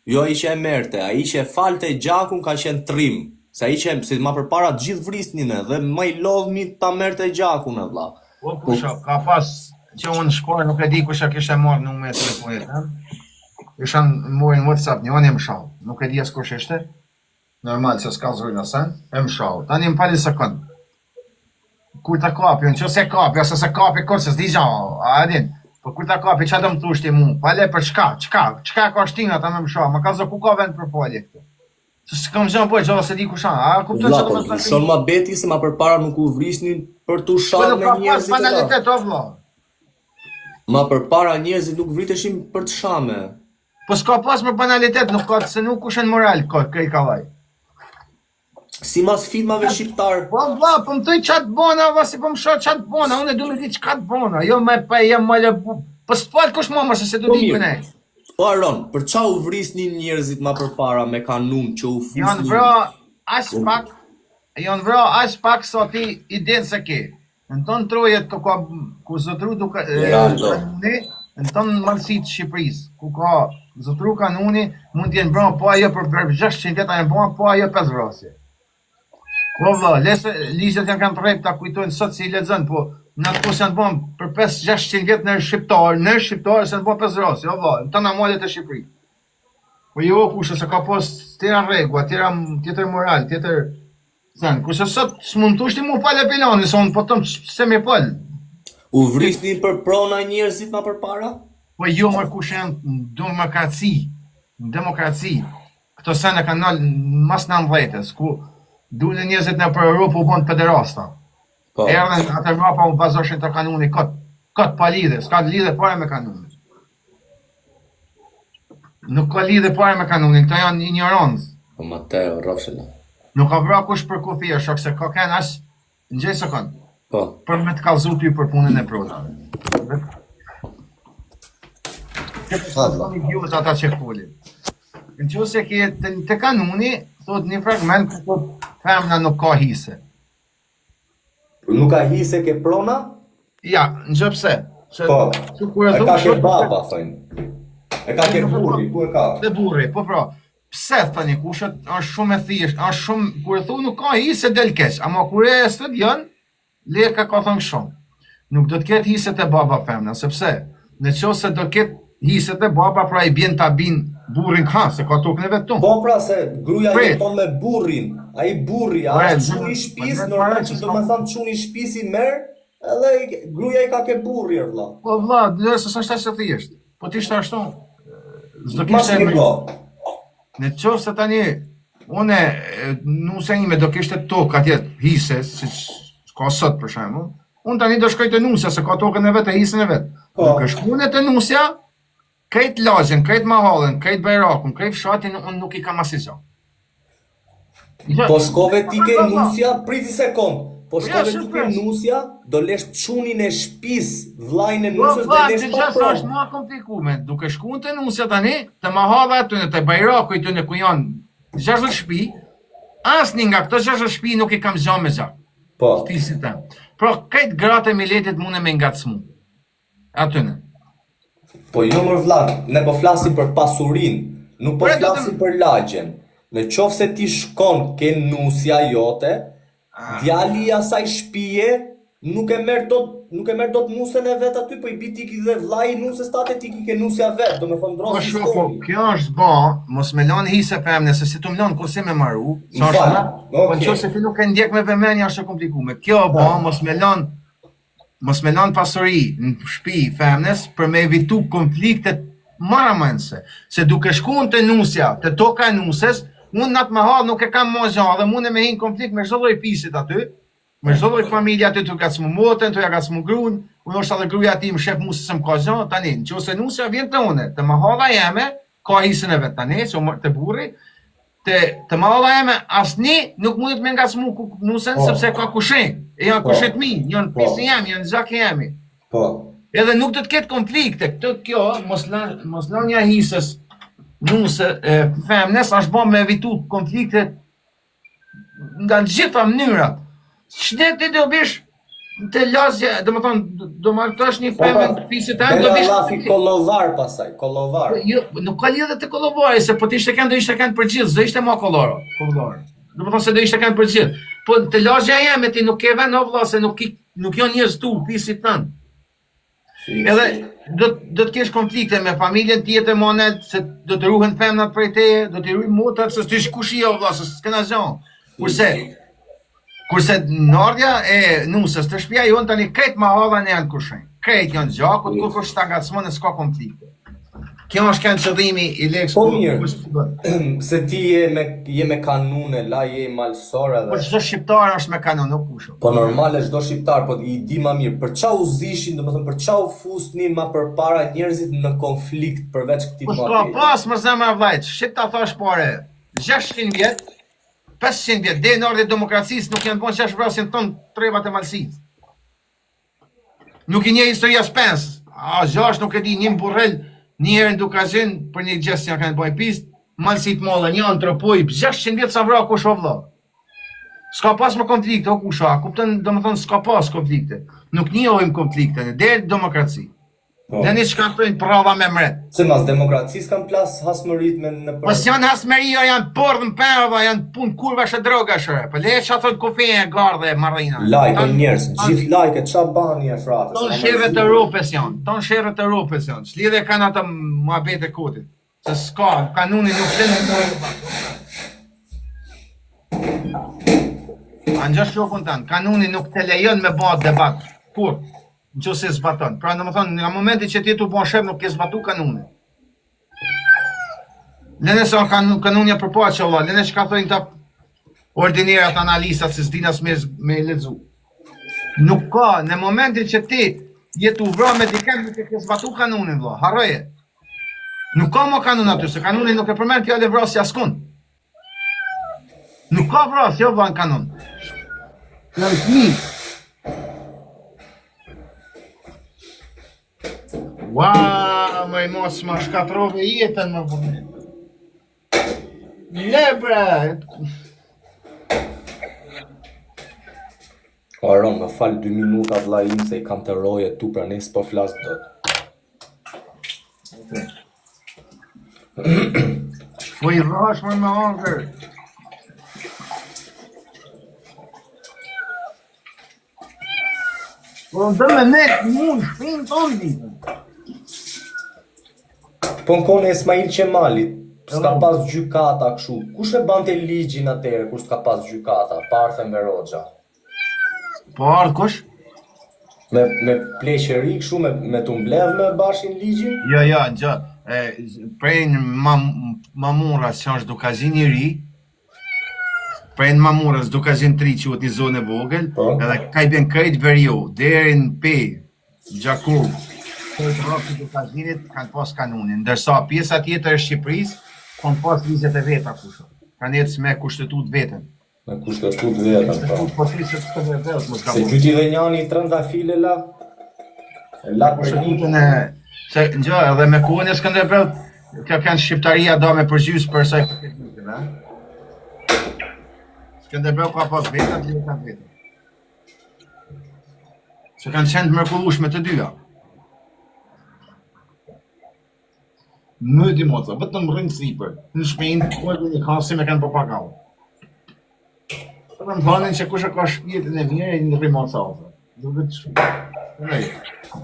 Jo ai që e merte, ai që e falte gjakun ka qenë trim. Se ai që se ma përpara të gjithë vrisnin edhe më i lodhmi ta merte gjakun e vlla. Po kusha, ka pas që unë shkoj nuk e di kusha kishte marrë numrin e telefonit, ha? Ishan morin WhatsApp, një anë e më shau. Nuk e di as kush ishte. Normal se s'ka zërin asen, e më shau. Tani më pali sekund. Kur ta kapi, në që se kapi, ose se kapi kur se s'di gja, a din. Po kur ta kapi, qa do më thushti mu? Pale për çka ka shtina ta me më shau, ma ka zë ku ka vend për falje këtë. Se s'kam zënë po e gjolla se di kusha, a kuptoj Vlla, që do po më të shon ma beti se ma përpara nuk u vrisnin për tu Po shal nuk me ka pas njerëzit e la. banalitet, o vlla. Ma përpara njerëzit nuk vriteshin për të shame. Po s'ka pas më banalitet, nuk ka se nuk kushen moral ka krej kallaj. Si mas filmave shqiptar. Po vlla, po më thoj çat bona, vlla si po më shoh çat bona, unë du me di çka të bona, jo me pa jam më lë. Po s'fal kush më se du Po di mirë. këne. Po Aron, për qa u vrisnin njerëzit ma përpara me kanun që u fusnin? Janë vra janë vra as pak sa ti i den se ke. Në tonë trojet ku zotru duke Ronaldo. në tonë malësit Shqipërisë, ku ka zotru kanuni, mund t'jenë bra po ajo për 600 vjeta janë bra po ajo 5 vrasje. Po valla, ligjet janë kanë të rrejt ta kujtojnë sot si i lexon, po në atë kus janë bën për 5-600 vjet në shqiptar se janë bën 5 vrasje, o valla, në tonë amalet e Shqipërisë. Po jo kushe se ka pas tjera rregua, tjetër moral, tjetër sen, kurse sot s'mund tushti mu pale pilani, se unë po tëm se me pal. U vrisnin për prona njerëzit ma përpara? Po jo më kush janë në demokraci. Këto sene kanë nalë mas 19-s, ku dule njerëzit në për Europë u bënë pederasta. Po. Erdhen atë Europa u bazoshin të kanuni kot pa lidhe, s'ka lidhe fare me kanunin. Nuk ka lidhe fare me kanunin, këto janë ignorancë. Po Mateo, rrofshela. Nuk ka vra kush për kufia, shok se ka ken as në gjej sekund, Po. për me të kallzu ty për punën e protave. Këtë një vjus ata që folin. Në që se ke të kanuni, thot një fragment ku thot femna nuk ka hise. Nuk ka hise ke prona? Ja, në gjë pse? Se, Po. që kur E e ka thunë ke baba, thënë. E ka ke burri, ku e ka? Dhe burri, po pra. Pse thani kushët, është shumë e thjesht, është shumë, kur e thu nuk ka hise del keq, ama kur e studion, leka ka thënë shumë. Nuk do të ketë hiset e baba femna, sepse në qoftë se do ketë hiset e baba, pra i bjen ta bin burrin ka, se ka tokën e vetë Po pra se gruja Prit. jeton me burrin. Ai burri, a Prit, është çuni i shtëpis, prit, normal prit, që do të thonë çuni i shtëpis i merr, edhe gruaja i ka ke burri vëlla. Po vlla, dhe se s'është ashtu thjesht. Po ti ishte ashtu. S'do Mas kishte një go. në qoftë se tani une nuse ime do kishte tokë atje hise, si ka sot për shembull. Unë tani do shkoj te nusja se ka tokën e vet e hisën e vet. Po. Nuk është punë te nusja, krejt lagjen, krejt mahallën, krejt bajrakun, krejt fshatin unë nuk i kam asgjë. Po shkove ti ke nusja, priti sekond. Po shkove Ja, ti ke shpes. nusja, do lesh çunin e shtëpis, vllajën e Po, nusës do vlla, lesh ti pa gjasa është provë. më komplikume. Duke shkuar te nusja tani, te mahalla aty te bajraku aty ku janë 60 shtëpi, asnjë nga këto 60 shtëpi nuk i kam zgjon me zak. Po. Fisit tem. Pra, këtë gratë e miletit mune me ngacmu. Atyne. Po jo më vlla, ne po flasim për pasurinë, nuk po Bre, do të- flasim për lagjen. Në qoftë se ti shkon ke nusja jote, djali i asaj shtëpie nuk e merr dot nusën e vet aty, po I bi tiki dhe vllai I nusës tate tiki ke nusja vet, domethënë Po ndron shoku, sistemi. kjo është bo, mos me lën hise femne, se si të mlon kurse me maru, sa M'fal, është, po okay. nëse ti nuk e ndjek me vëmendje është e komplikuar. Kjo bo, mos me lën pasuri në shtëpi femnes për me evitu konfliktet marramënse, se duke shkuar te nusja, te toka e nusës, unë natë më hall nuk e kam më gjallë dhe mund e me hin konflikt me çdo lloj fisit aty, me çdo lloj familje aty të gacmu motën, të ja gacmu gruan, unë është edhe gruaja tim shef musë se më ka gjallë tani, nëse nusja vjen te unë, te më halla jeme, ka hisën e vet tani, se te burri, te më halla jeme asni nuk mundet me ngacmu nusën sepse ka kushin, e janë kushet mi, janë pisi jam, janë zaki jemi. Po. Edhe nuk do të ketë konflikte, kjo mos lënia hisës nusë femnes është bën me evitu konflikte nga të gjitha mënyrat. Ç'ne ti do bish të lazje, domethënë do martosh një pemë të fisit tani do bish Lafi kollovar pasaj, kollovar. Jo, nuk ka lidhje te kollovari, se po të ishte kanë do ishte kanë për gjithë, do ishte më kollor. Domethënë se do ishte kanë për gjithë. Po të lazja jeme ti nuk ke vend o vëlla se nuk janë njerëz tu fisit tënd. Edhe do të kesh konflikte me familjen tjetër monet, se do të ruhen femnat prej teje, do të ruhen motrat, se ti shkushi o vëlla, se s'kena gjën. Kurse nordja e nusës të shtëpia jon tani krejt ma halla në janë kushin. Krejt janë gjakut, kur kush ta ngacmon s'ka konflikte. Kjo është kanë qëllimi I lekës. Po mirë, se ti je me kanune, la je malsor edhe. Po çdo shqiptar është me kanon, nuk kusho. Po normale çdo shqiptar, po I di më mirë, për çau zishin, domethënë për çau fusni më përpara njerëzit në konflikt përveç këtij Po s'ka pas më zemra vllajt, shit ta thash pare, 600 vjet, 500 vjet, deri në ardhe demokracisë nuk janë bën 6 vrasjen ton trevat e malësisë. Nuk I një historia Spens, gjash nuk e di, një burrel një herë në Dukazhin për një gjest që kanë bëj pist, malësit mollë, një antropoj, 600 vjet sa vra kush o vëlla. S'ka pas më konflikte, o kusha, kuptën, domethënë s'ka pas konflikte. Nuk njohim konflikte, deri demokraci. Dhe një shkaktojnë prava me mret. Se mas demokracisë kanë plas hasmërit me në për... Mos janë hasmëria, janë pordhën përva, janë punë kurvash e drogash, po le çfarë thot kufia e gardhe e marrina. Lajke njerëz, gjithë lajke, ç'a bani e fratës. Ton shërët e Europës janë, s'lidhe kanë ata muhabete kotit. Se s'ka, kanuni nuk të Anxha shokun tanë, kanuni nuk të lejon me bë debat. Kur? Nëse zbaton. Pra domethënë nga momenti që ti tu bën shef nuk ke zbatu kanunin. Lene sa kanunja përpoqë valla, lene çka thonë ta ordinerat analistat se s'dinas me lexu. Nuk ka, në momentin që ti je tu vrarë me dikën nuk e ke zbatu kanunin valla, harroje. Nuk ka më kanun aty, se kanuni nuk e përmend fjalë vrasje askund. Nuk ka vrasje valla në kanun. Ua, më mos më shkatrove jetën më vëmë. Le bre! Aron, më fal 2 minuta vlla im se I kam të roje tu pra nes po flas dot. Po I rrash më me hangër. Po dhe me nek mund shpinë tonë ditën. Po në kone Ismail Qemalit, s'ka pas gjykata kështu. Kush e bante ligjin atëherë kur s'ka pas gjykata? Parthen Veroxha. Po ardh kush? Me pleqëri kështu me të mbledh me bashin ligjin? Jo, gjë. Prej në Mamurës që është Dukazhin I ri, prej në Mamurës Dukazhin 3 që një zonë e vogël, edhe ka I ben krejt veriu, deri në pe, Gjakub, krejt rrokë Dukazhinit kanë pas kanunin, ndërsa pjesa tjetër e Shqipërisë kanë pas ligjet e veta kusho. Kanë jetë me kushtetut vetën. Me kushtetut vetën, po si se të vetë, mos ka. Se gjyti dhe njani 30 file la? La kushtetutën e se gjë edhe me kohën e Skënderbeut, kjo kanë shqiptaria do me përgjys për sa I përket ligjeve, Skënderbeu ka pas vetat, ligjat vetat. Se kanë qenë të mrekullueshme të dyja. Më di moca, vetëm rrinë sipër. Në shpinë, ku e një kasi me kanë papagall. Të më thonin që kush e ka shpirtin e mirë, I në rrinë moca ofër. Duket shumë.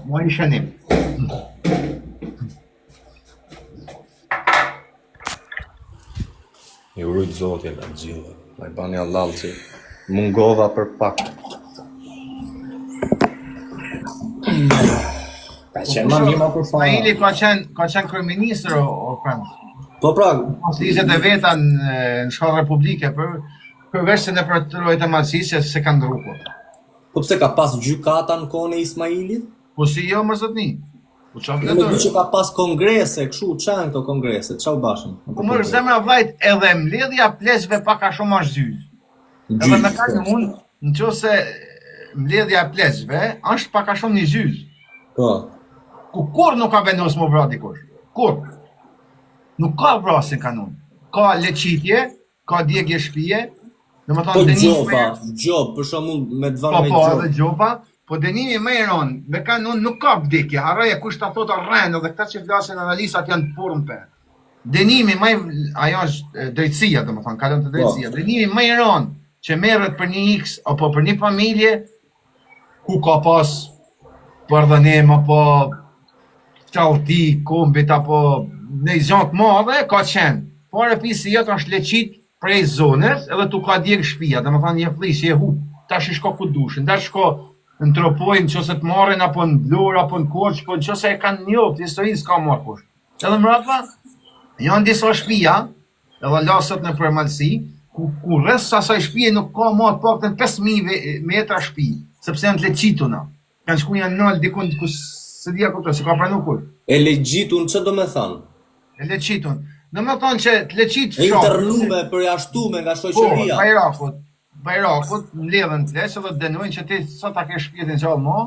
Mua i shënim. I urujt Zoti nga gjithë. Ma i bani Allah që mungova për pak. Ka qenë ma mirë ma për pak. Ismaili ka qenë kryeministër o Frans. Po pra, Pas ligjet e veta në shkollë republike përveç se në përtërojt e madhësisë se ka ndruar. po pse ka pas gjykata në kohën e Ismailit? Po si jo më zotni? Po çfarë Unë di vletër? që ka pas kongrese, kështu, çan këto kongrese, çau bashën. Po më zemra vllajt edhe mbledhja plesve pak a shumë është zyz. Edhe me kanë unë, nëse mbledhja e plesve është pak a shumë një zyz. Po. Ku kur nuk ka vendosur më vra dikush. Kur? Nuk ka vrasje kanon. Ka leqitje, ka djegje shtëpie. Po gjoba, gjob, për shembull me dvan me Po, gjob. edhe gjoba, po dënimi më i rënd, me kanon nuk ka vdekje, harroja kush ta thotë rrend, edhe këta që flasin analistat janë të furmpe. Dënimi më ajo është drejtësia, domethënë, kalon të drejtësia. Dënimi më i rënd që merret për një X apo për një familje ku ka pas përdhënim apo tradhti, kombit apo në zonë të madhe ka qenë. Por e pisi jetë është leqit prej zonës edhe tu ka djegë shtëpia, domethënë një flisë e hu. Tash i shko ku dushin, tash shko në tropojnë nëse të marrin apo në Vlorë apo në Korçë, po nëse e kanë njoft historinë s'ka marrë kush. Edhe mbrapa janë disa shtëpia, edhe lasët në përmalësi, ku rreth asaj shtëpie nuk ka më të paktën 5000 metra shtëpi, sepse janë të leqituna. Kanë shku janë nol dikun ku se dia kuptoj, se ka pranuar kush. E legjitun ç'do të më thënë? E leqitun. Do më thonë që të leqit E internume, përjashtume nga Po, shoqëria. Bajrakut mbledhen flesh edhe dënojnë që ti sa ta kesh shpjetin gjallë më,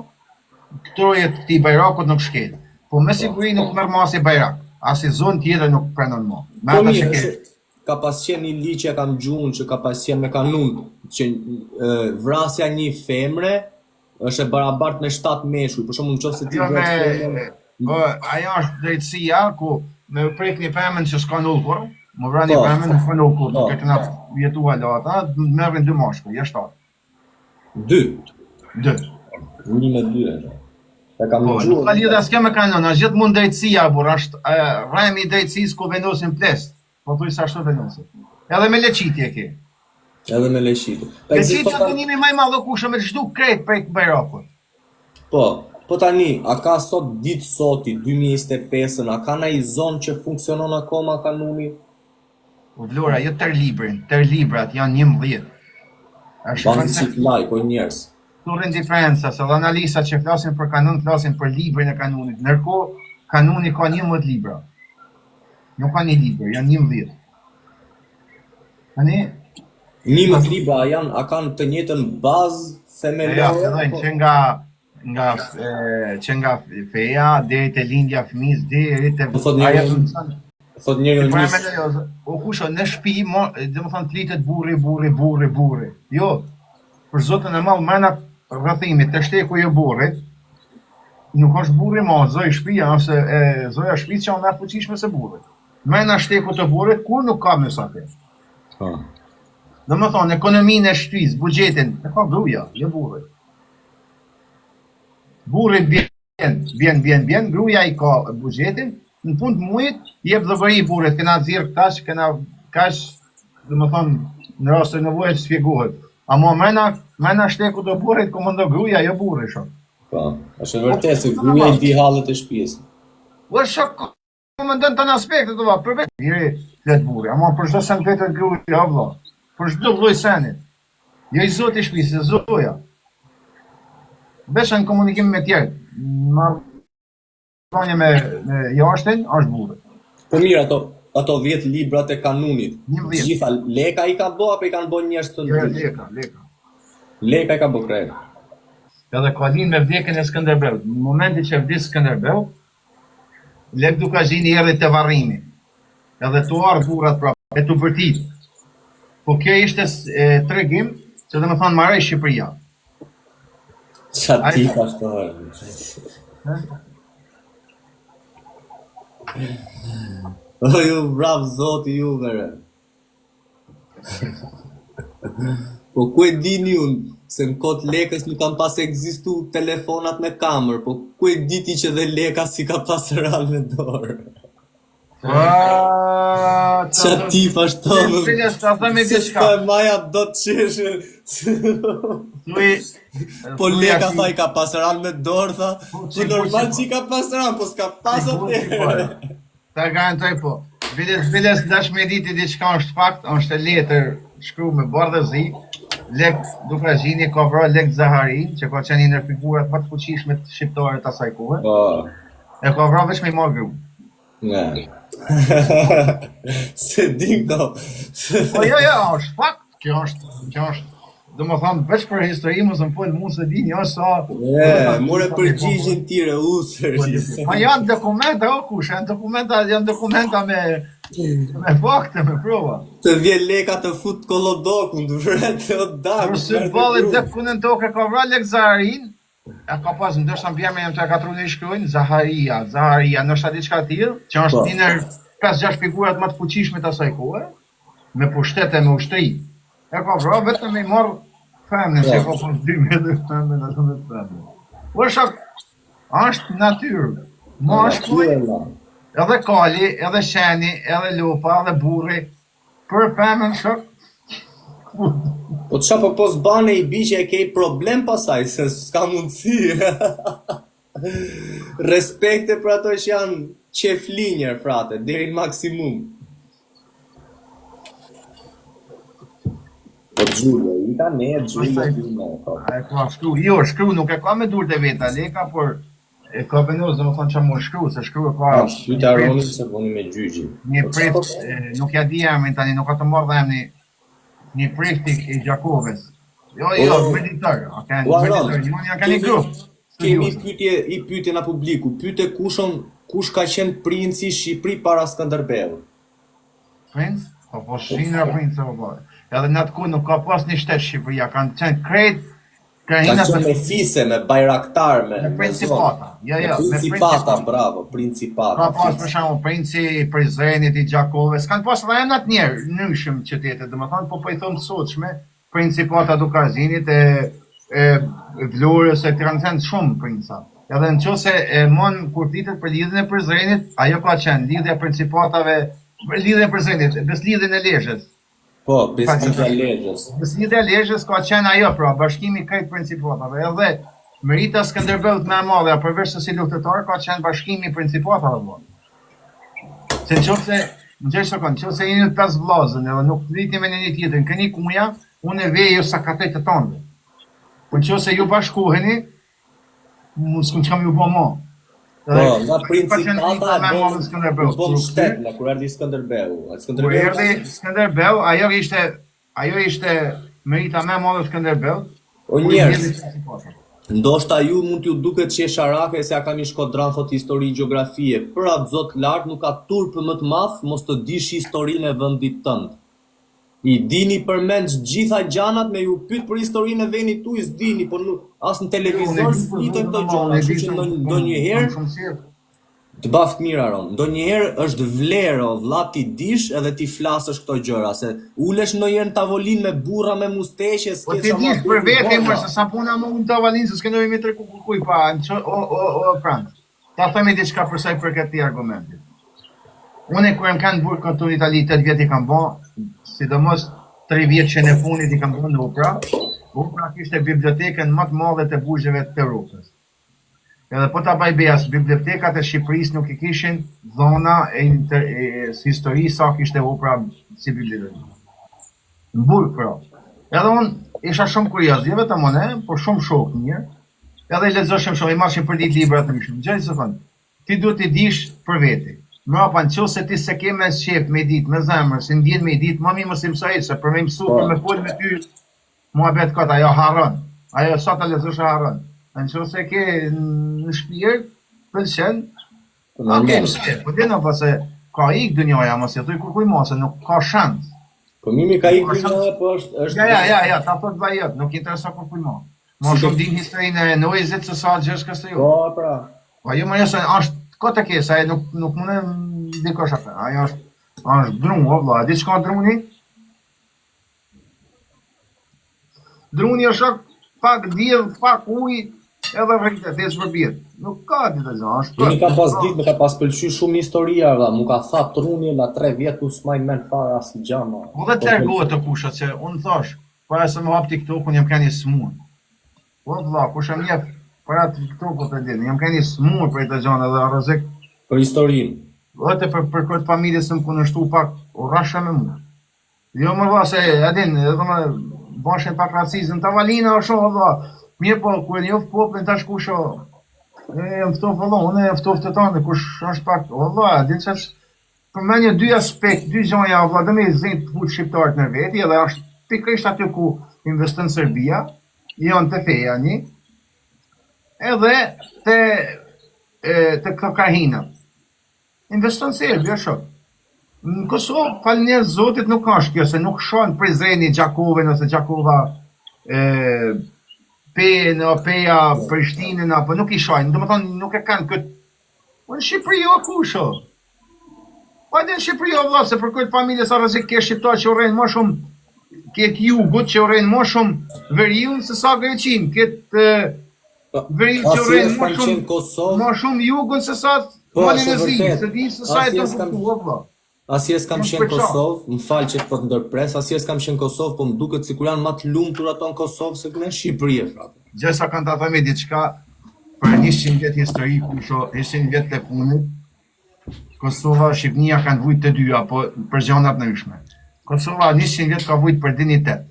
këtoje të këtij bajrakut nuk shkel. Po me siguri nuk merr masi bajrak, as i zonë tjetër nuk pranon më. Me Po ata që mirë, ke. ka pas qenë një ligj që kam gjuhën që ka pas qenë me kanun që vrasja një femre është e barabartë me 7 meshkuj. Për shembull, nëse ti Jo me vret femrën, po ajo është drejtësia ku me prek një femën që s'ka ndodhur, më vran një Po. femën nuk ka ndodhur, Po. duke këna jetuar lata, merrin 2 mashkull, jashtë. 2. 2. Një me 2. E kam Po, nuk ka gjuhën. lidhje as kjo me kanon, është gjithmonë drejtësia, burr, është rremi i drejtësisë ku vendosin ples. Po thuaj sa ashtu vendosin. Edhe me leqitje ke. Edhe me leqitë. Leqitja është dënimi më i madh kush me çdo krejt prej bajrakut. Po tani, a ka sot ditë soti 2025-ën, a ka ndonjë zonë që funksionon akoma kanuni? Po Vlora, jo tër librat janë 11. Është Bani koncept çik like o njerëz. turrin diferenca, se dhe analistat që flasin për kanon, flasin për librin e kanunit. Ndërkohë, kanuni ka 11 libra. Nuk ka një libër, janë 11. Tani, 11 libra a kanë të njëjtën bazë ja, themelore? fillojnë që nga feja deri te lindja e fëmijës deri te Po thot njëri- Thot njëri Pra njës. me lejo, o kusho në shtëpi, dhe më thonë flitet burri. Jo, për zotën e malë mena rrëthimit të shteku jo burrit, nuk është burri ma, zoj shtëpia, ose zoja shtëpis që ona fuqishme se burrit. Mena shteku të burrit, kur nuk ka mësate. Dhe më thonë, ekonominë e shtëpis, bugjetin, e ka gruja, jo burrit. Burrit bjen, gruja i ka bugjetin, në fund të muajit jep dhëvëri burrit, kena zirë këtash, kena kash, dhe më thonë, në rast të nevojë të shpjegohet. Amo mena shteku të burrit, komando gruja, jo burri shumë. Po, është e vërtetë se gruaja i di hallet e shtëpisë. Po shok komandon të në aspektet të va, përveç njëri flet burri, amo për çdo sen vetë gruja, vëlla. Për çdo lloj seni. Jo i zoti i shtëpisë, zoja. Besha në komunikim me tjerë. Marrëdhënie me jashtin është burri. Po mirë, ato 10 librat e kanunit. 11. Gjitha leka i ka bë apo i kanë bën njerëz të Jo, ndryshëm? leka. Leka i ka bë krejt. Edhe ka linë me vdekjen e Skënderbeut. Në momentin që vdes Skënderbeu, Lek Dukazhini erdhi te varrimi. Edhe tu ardh burrat prapë, e tu vërtit. Po kjo ishte tregim, se dhe më thonë marrë Shqipëria. Qa ti ka shto? O ju bravo zoti juve re. Po ku e dini unë se në kot lekës nuk kanë pas ekzistu telefonat me kamer, po ku e diti që dhe leka si ka pas rall në dorë. Qa ti pashtovë, se shpa e maja do të qeshë. Po leka tha i ka pas rall me dorë, tha, po normal që i ka pas rall, po s'ka pas atëherë. Ta garantoj po. Biles dash me diti diçka është fakt, është e letër shkru me bardhëzi, lek Dukrazhini ka vra lek Zaharin, që ka qenë një në figurat më të fuqishme të shqiptare të asaj kohe. E ka vra veç me i marrë gru. Ne. Se din ka. Po jo, është fakt, kjo është. Do më thonë, veç për histori mos më folë mu se dini, është sa... More përgjigjen tire, usër. Ma janë dokumenta, o kush, janë dokumenta me fakte, me prova. Të vjen leka të fut kolodokun, të vretë o dakë. Për së balit dhe punën toke ka vra lek Zaharin, e ka pas, ndërsa në bjerme jem të e katru në i shkrujnë, Zaharia, nështë ati qka tjilë, që është një nër 5-6 figurat më të fuqishme të asaj kohë, me pushtete, me ushtri. E ka vra, vetëm me i marrë femne, se ka pas 2 me femne në të me femne. Po është natyrë, ma është kuj, edhe kali, edhe sheni, edhe lupa, edhe burri, për femën shok. Po të shapo pos bane i bi që e kej problem pasaj, se s'ka mundësi. Respekte për ato që janë qeflinjer, frate, deri në maksimum. Po Gjullo, i ka ne, Gjullo. Shkru nuk e ka me dur të veta, leka, por e ka venus dhe më thonë që më shkru, se shkru e ka... Shkyta Ronin se poni me gjyqi. Një prift, nuk ja di emrin tani, nuk ka të morë dhe emni, një priftik i Gjakoves. Jo, meditor, një ka një grup. Kemi i pyetje në publiku, pyte kush ka qenë princi Shqipëri para Skënderbeu? Princ? Po shinra princ e po. Edhe në atë ku nuk ka pas një shtetë Shqipëria, kanë qenë krejt, ka qenë me fise, me bajraktar, me principata. Me principata, bravo, principata. Ka pas për shembull princi i Prizrenit, i Gjakoves, kanë pas edhe emrat njerë, nëshëm qytete, domethënë po i thonë sotshme, principata Dukrazhinit e Vlorës e Tiranë shumë princa. Edhe nëse e mon kur flitet për lidhjen e Prizrenit, ajo ka qenë lidhja e principatave, lidhja e Prizrenit, beslidhjen e Lezhës. Po, beslidhja e Lezhës. Beslidhja e Lezhës ka qenë ajo, pra, bashkimi krejt principatave. Edhe merita Skënderbeut më e madhe, përveç se si luftëtar, ka qenë bashkimi i principatave. Se nëse jeni 5 vllazën edhe nuk flitni me njëri tjetrin, keni kuja, unë e vej ju sa katej të tonë. Po nëse ju bashkoheni, mos kam ju bë më. Po, nga principata e bom shtet, në kur erdi Skënderbeu. Kur erdi Skënderbeu, ajo ishte merita më e madhe e Skënderbeut. O njerëz, ndoshta ju mund t'ju duket që e sharake se ja ka një shkodran thot histori gjeografie, për atë zot lart nuk ka turp më të madh mos të dish historinë e vendit tënd. I dini përmend gjitha gjanat me ju pyet për historinë e vendit tuaj s'dini, por as në televizor s'flitet këto gjëra, kështu që ndonjëherë të baft mirë Aron. Ndonjëherë është vlerë o vlla ti dish edhe ti flasësh këto gjëra, se ulesh ndonjëherë në tavolinë me burra me musteqe, s'ke çfarë. Po ti dish për veten më se sa puna më në tavolinë se s'ke ndonjë metër kuj pa. O Frank. Ta themi diçka për sa i përket këtij argumenti. Unë kur më kanë burë këtu në Itali 8 vjet i kam bë, sidomos 3 vjet që në funit i kam bë në Upra. Upra kishte bibliotekën më të madhe të burgjeve të Europës. Edhe po ta baj beas, bibliotekat e Shqipërisë nuk i kishin dhona e histori sa kishte Upra si bibliotekë. Në burg pra. Edhe unë isha shumë kurioz, jo vetëm unë, por shumë shok mirë. Edhe i lexoshim shumë, i marrshim për ditë libra të mishëm. Gjë se thon, ti duhet të dish për veti. Mrapa nëse ti se ke me shef me ditë, me zemër, si ndjen me ditë, më mirë mos i mësoj se për me mësu për me fol me ty, muhabet kot ajo harron. Ajo sa ta lexosh harron. Nëse ke në shpirt, pëlqen. Okej, po dhe në pasë ka ik dunjoja, mos e thuj kur mos, nuk ka shans. Po mimi ka ik dunjoja, po është Ja, ta thot vajot, nuk intereson kur mos. Mo shumë din historinë e Noezit se sa gjësh kësë ju. Po, pra. Po ju më jesë, është kote kesa, nuk mune dikosh atë. Ajo është drun, o vla, di që ka druni? Druni është pak diell, pak ujë, edhe rritet, e shpërbjet. Nuk ka ditë gjë, është. Unë ka pas ditë, më ka pas pëlqy shumë historia, valla, mu ka tha truni na 3 vjet u s'majn men fare as gjama. Po dhe të largohet të kushat që unë thash, para se më hap TikTok-un jam kanë një smur. Po valla, kush e mjef para TikTok-ut të dinë, jam kanë një smur për të gjëra dhe rrezik. Për historinë. Edhe për këtë familje se më kundërshtu pak u rrasha me mua. Jo më valla se edin, edhe më bashën pak racizëm, Tavalina o shoh valla. Mirë po, ku e njof popullin tash kush o, e më ftof valla, unë e ftof të tane, kush është pak, valla, din që është, përmenjë dy aspekt, dy gjëja, valla, dhe me zinë të fut shqiptarët në veti, edhe është pikërisht aty ku investon Serbia, janë të feja një, edhe të kokaina. Investon Serbia, shok. Në Kosovë, falë një zotit nuk është kjo, se nuk shonë Prizreni, Gjakove, nëse Gjakova, Peja, Prishtinën, apo nuk i shojnë, do më thonë nuk e kanë këtë. Po në Shqipëri o kusho. Po edhe në Shqipëri o vla, se për këtë familje sa rëzik ke shqiptar që urejnë më shumë, këtë jugut që urejnë më shumë veriun se sa Greqin, këtë veriun që urejnë më shumë jugun se sa malin e zi, se di se sa e të buku o vla. Asje s'kam qenë Kosovë, më falë që po të ndërpres, asje s'kam qenë Kosovë, po më duket sikur janë më të lumtur ato në Kosovë se në Shqipëri e frate. Gjesa kanë të thëmi diçka për 100 vjet histori, kusho 100 vjet të punit, Kosova, Shqipnia kanë vujt të dyja, po për gjanat në yshme. Kosova 100 vjet ka vujt për dignitet.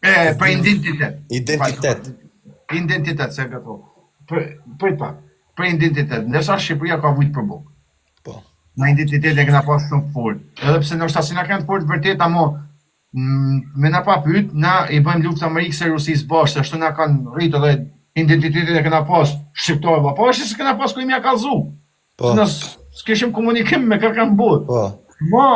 Për identitet. Identitet, se gëto. Për pak, për identitet. Ndërsa Shqipëria ka vujt për bukë. Në identitet e këna pas shumë fort. Edhe pse nështë si na kanë fort vërtet, amo me na pa pyet, na i bëjmë luftë Amerikës e Rusisë bashkë, ashtu na kanë rritë edhe identitetin e këna pas shqiptarëve. Po është se këna pas ku i mja kallzu. Po. Ne s'kishim komunikim me kërkan botë. Po. Mo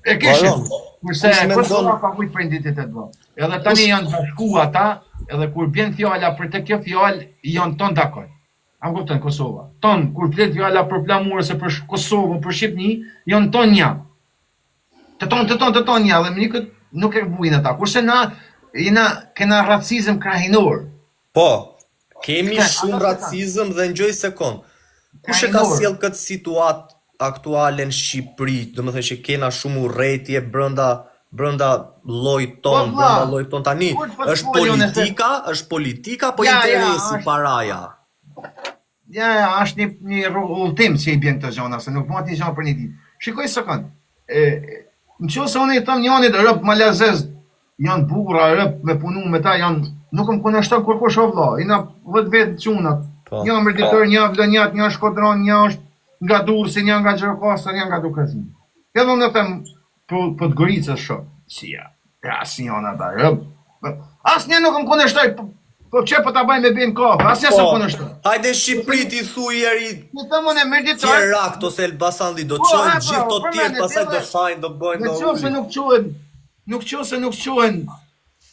e kishim. Kurse Kosova ka vujt për identitet do. Edhe tani janë bashku ata, edhe kur bjen fjala për të kjo fjalë, janë ton dakord. Am kupton Kosova. Ton, kur flet fjala për plamurës e për Kosovën, për Shqipni, janë ton një. Të ton një, dhe mikët nuk e bujnë ata. Kurse na, kena racizëm krahinor. Po, kemi shumë racizëm dhe ngjoj sekond. Kush e ka sjell këtë situatë aktuale në Shqipëri, do të thënë që kena shumë urrëtie brenda llojit ton, brenda llojit ton tani. Është politika, po interesi paraja. Ja, është një rrulltim që i bjen të gjona, se nuk mund t'i gjona për një ditë. Shikoj sekund, në që se unë i thëm njënit rëp malazez, janë bura, rëp me punu me ta, nuk më kuneshton kërkosh o vla, i na 10 vetë qunat, një mërditor, një vlonjat, një shkodron, një është nga Durrësi, një nga Gjerkasa, një nga Dukazin. Edhe unë them, po të Goricës shok, qia, asë njën ata, rëp, asë një nuk më kuneshtoj, po që po ta bëjmë me bëjmë kafe, asë një së më kuneshtoj. Hajde Shqipëri t'i thuj jeri mërditor, Tjerak, ose Elbasandi, do qojnë gjithë të tjerë, pasaj do shajnë, do bëjnë do ujë. Nuk qohen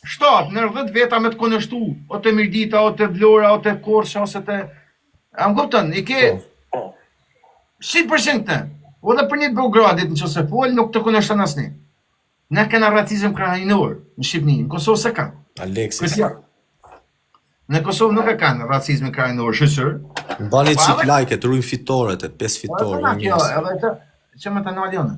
7, në 10 veta me të konështu, o të Mirdita, o të Vlora, o të Korsha, ose të... A më kuptën, i ke 100% të, o dhe për një të Beogradit në që se folë, nuk të konështën asni. Ne kena racizëm krahinor në Shqipni, në Kosovë se kanë. Aleksis. Në Kosovë nuk e kanë racizmë krahinor, shësër. Në bani qik like, të rujnë fitore, të 5 fitore. Edhe të, që më të në alionë.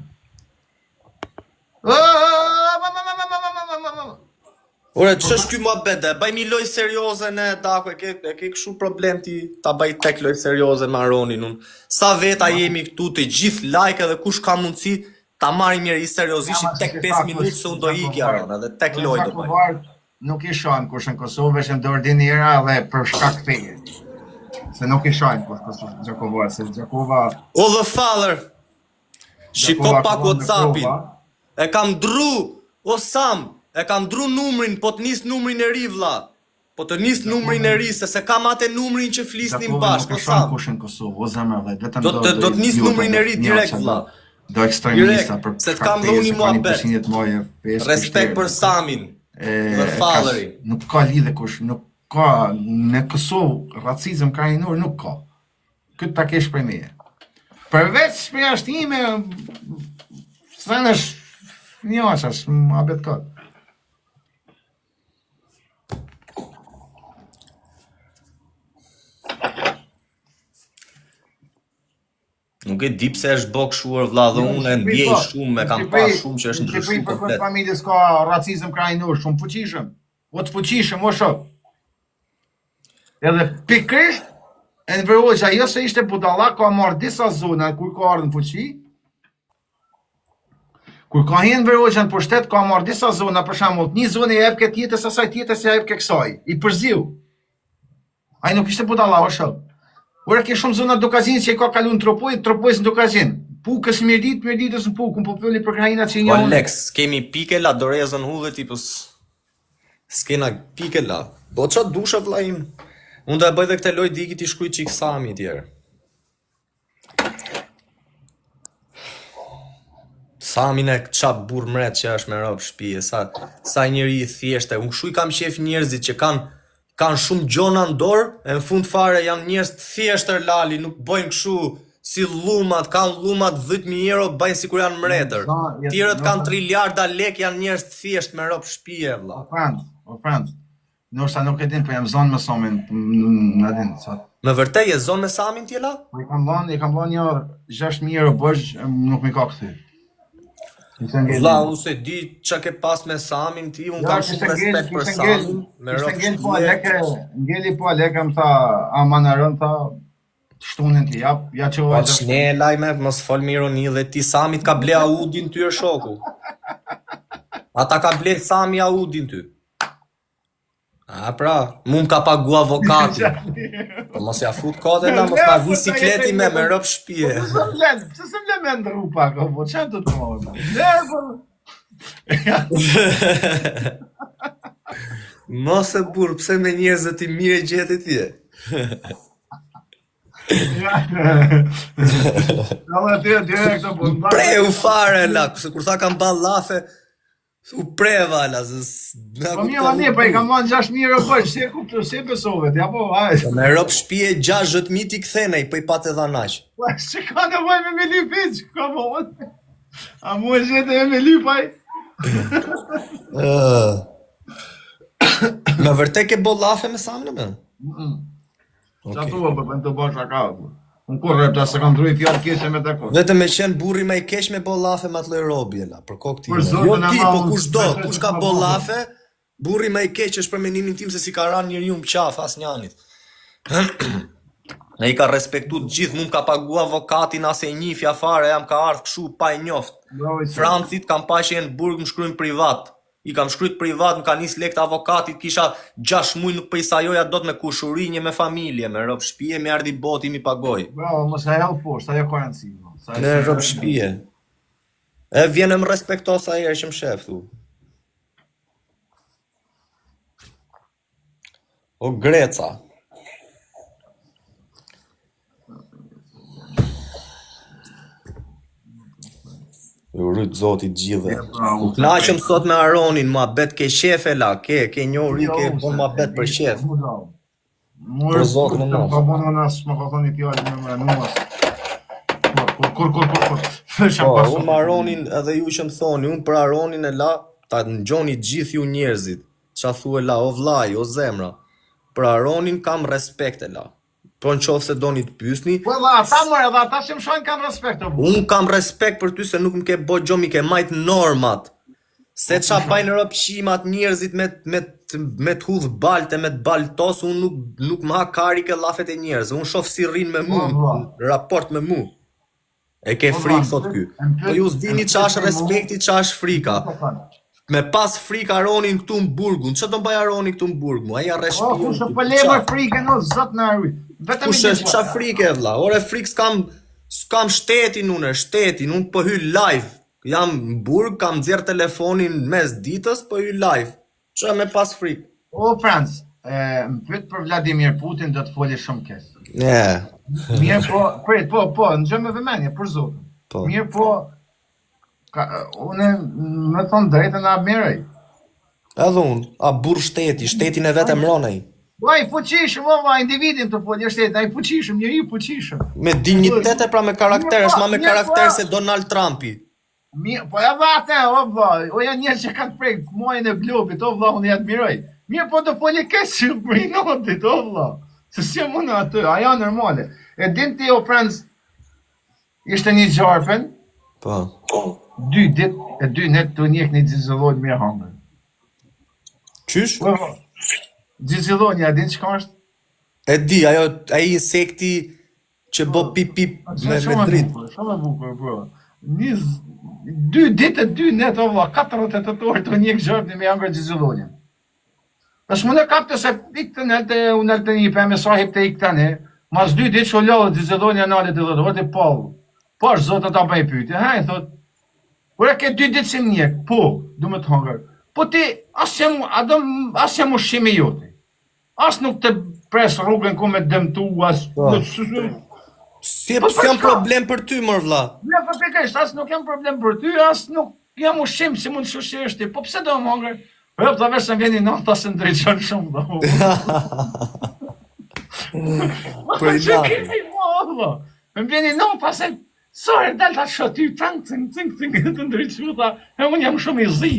Ore, që është kjo muhabet, baj mi loj serioze në dako, e ke këshu problem ti ta baj tek loj serioze me Aronin, sa veta jemi këtu të gjithë like edhe kush ka mundësi ta marri njëri i seriozisht tek 5 minutë se unë do iki Aron, edhe tek loj do baj. Nuk i shojnë kush në Kosovë, është në dordinira dhe për shkak feje. Se nuk i shojnë kush Gjakova, se Gjakova... O the father, shiko pak WhatsAppin, e kam dru, o Sam, e kam dru numrin, po të nis numrin e ri vlla. Po të nis numrin e ri, se kam atë numrin që flisnim bashkë, o Sam. Kush në Kosovë, o zemra dhe, do të nis numrin e ri direkt vlla. Do ekstremista për se të kam dhe unë i muhabet. Respekt për Samin. The fatheri. Nuk ka lidhe kush, nuk ka, në Kosovë, racizëm krahinor nuk ka. Këtë ta kesh për meje. Përveç për jashtime, se në një asas, më abet këtë. Nuk e di pse është bë kështu vëlla dhe unë e ndjej shumë, e kam pas shumë që është ndryshuar Për komplet. familjes ka racizëm krajinor, shumë fuqishëm. O të fuqishëm, o shok. Edhe pikrisht, e në vëroj që ajo se ishte budalla, ka marrë disa zona kur ka ardhur në fuqi. Kur ka hyrë në vëroj që në pushtet, ka marrë disa zona, për shembull, një zonë e jep këtë jetës, asaj tjetër se jep këtë kësaj. I përziu. Ai nuk ishte budalla, o shok. Ora ke shumë zona Dukazinit që i ka kalu në Tropojës në Dukazin. Pukës mirditës në Pukën, po pëlli për krajinat që Po një Lex, kemi pike la dorezën hudhe tipës. S'kena pike la. Po ç'a dusha vlla im. Unë do e bëj dhe këtë lojë digi ti shkruaj çik Sami tjerë. Samin e qa burr mret që është me rob shtëpie, sa njëri i thjeshtë. Unë kshu i kam qef njerëzit që kanë shumë gjona në dorë, e në fund fare janë njerëz të thjeshtër lali, nuk bëjnë kështu si llumat, kanë llumat 10.000 euro, bëjnë sikur janë mretër. Tjerët kanë triljarda lek, janë njerëz të thjeshtë me rob shtëpie vlla. O friend, nështë nuk e din, po jam zonë me Samin, në din, sa. Me vërtet je zonë me Samin tjela? I kam lënë një 6.000 euro bësh, nuk mi ka këthy. Vlla, unë se di që ke pas me Samin ti, unë kam shumë respekt për Samin, me rob shtëpie. Ngeli po Aleka më tha, amanarën tha, shtunin ti, ja që Po ç'ne lajme, mos fol me ironi dhe ti Samit ka ble Audin ty e shoku. Ata ka ble Sami Audin ty. A pra, mu m'ka pagu avokati. Po mos ja fut kote la, mos ma vi sikleti me rob shtëpie. Pse se m'le me ndru pak, po që të të mojë? Mos e burr, pse me njerëzët i mirë gjeti ti? Preu fare la, kur tha kam ball lafe, u preva la, po mirë, po i kam marrë 6.000 euro bësh, si e kuptoj, si e besove ti, apo hajde. Me rob shtëpie 60.000 ti kthenej, po i patë edhe aq. Po si ka nevojë me lyp, ka vonë. A mu e jetë me lyp ai? Me vërtet ke bo lafe me Samin me? Qa thua për të bësh shaka? Unë kur rrepta se kam druj fjallë keqe me të kohë. Vetëm me qenë burri me i keq me bo lafe me atë robi la, për kokë time. Jo ti, po kush ka bo lafe, burri me i keq është për menimin tim se si ka ranë njëri unë qaf as njanit. E i ka respektu të gjithë, mu m'ka pagu avokatin as e njifja fare, jam ka ardhë këshu pa e njoft. Francit kam pa që jenë burg më shkrujnë privat. I kam shkryt privat, më ka nis lekt avokatit, kisha 6 muj nuk për isajoja do të me kushurinje me familje, me rob shtëpie, me ardhi boti mi pagoj. Bravo, mos e hell poshtë, ajo ka rëndësi. Me rob shtëpie. E vjene më respekto sa herë që më shef, thu. O Greca. U rrit zoti gjithë. U knaqëm sot me Aronin, ma bet ke shefe la, ke njori, ke bon ma bet për shef. Për zotin e mos. Ka bonë nas, më ka thoni fjallë me nuas. Kur. Po, unë me Aronin, edhe ju që më thoni, unë për Aronin e la, ta në gjoni gjithë ju njerëzit. Qa thue la, o vlaj, o zemra. Për Aronin kam respekt e la. Po në qofë se do një të pysni. Po edhe ata mërë, edhe ata që më shojnë kam respekt. Unë kam respekt për ty se nuk më ke bo gjo, mi ke majt normat. Se qa bajnë rëpshimat njerëzit me të hudh balte, me të baltos, unë nuk më ha kari ke lafet e njerëz. Unë shof si rrinë me mu, raport me mu. E ke frikë, thot ky. Po ju s'dini qa është respekti, qa është frika. Me pas frikë Aronin këtu në burgun, që do bëj Aronin këtu në burgun? Aja reshpion. O, kushtë pëlemër frikën, o, zot në arruj. Kushtë është qa frikë e vla? Ore frikë s'kam shtetin unë po hy live. Jam në burg, kam dzerë telefonin mes ditës, po hy live. Që me pas frikë? O, Franz, më pyet për Vladimir Putin do të foli shumë kesë. Mirë po, në gjë me vëmenje, për zotë. Mirë po, unë me thonë drejtën a mirëj. Edhe unë, a burë shtetin e vetë e mronej. Vaj, fuqishëm, individin të foli, shtetin, a i fuqishëm, njëri fuqishëm. Me dignitete pra me karakter, është ma me karakter se Donald Trumpi. Po e vate, o janë njerë që kanë prejkë mojën e globit, o vla, unë i admiroj. Mirë po të foli kesë për i notit, o vla. Se si mundë atë, aja normale. E din ti, o Franz, Ishte një gjarpen, Po. 2 dit, e 2 net të njek një gjizëllon me hangër. Qysh? Po, gjizëllon, ja din çka është? E di, ai insekti që bë pip pip me dritë. Shumë e bukur, bro. 2 ditë e 2 net, o vlla, 48 orë të njek gjarpni me hangër gjizëllonja. Tash më në kapte se ikte unë të një për me sahip të ikte ne, mas 2 ditë që lodhë gjizëllonja në alit të dhëtë, vërti palë. Po është zotë ta bëj pyetje, i thot. Ora ke 2 ditë si mjek, po, du me të hangër. Po ti, as jam ushqimi jote. As nuk të pres rrugën ku me dëmtu, as... Si jam problem për ty, mër vlla. Ja, po pikërisht, as nuk jam problem për ty, as nuk jam ushqim si mund të shushesh ti. Po pse do më hangër? Po ta vesh se vjeni nota se ndriçon shumë do. Për i natë. Më vjeni nota se sorry, dal ta shoh ty, cing, të ndriçuta, e unë jam shumë i zi,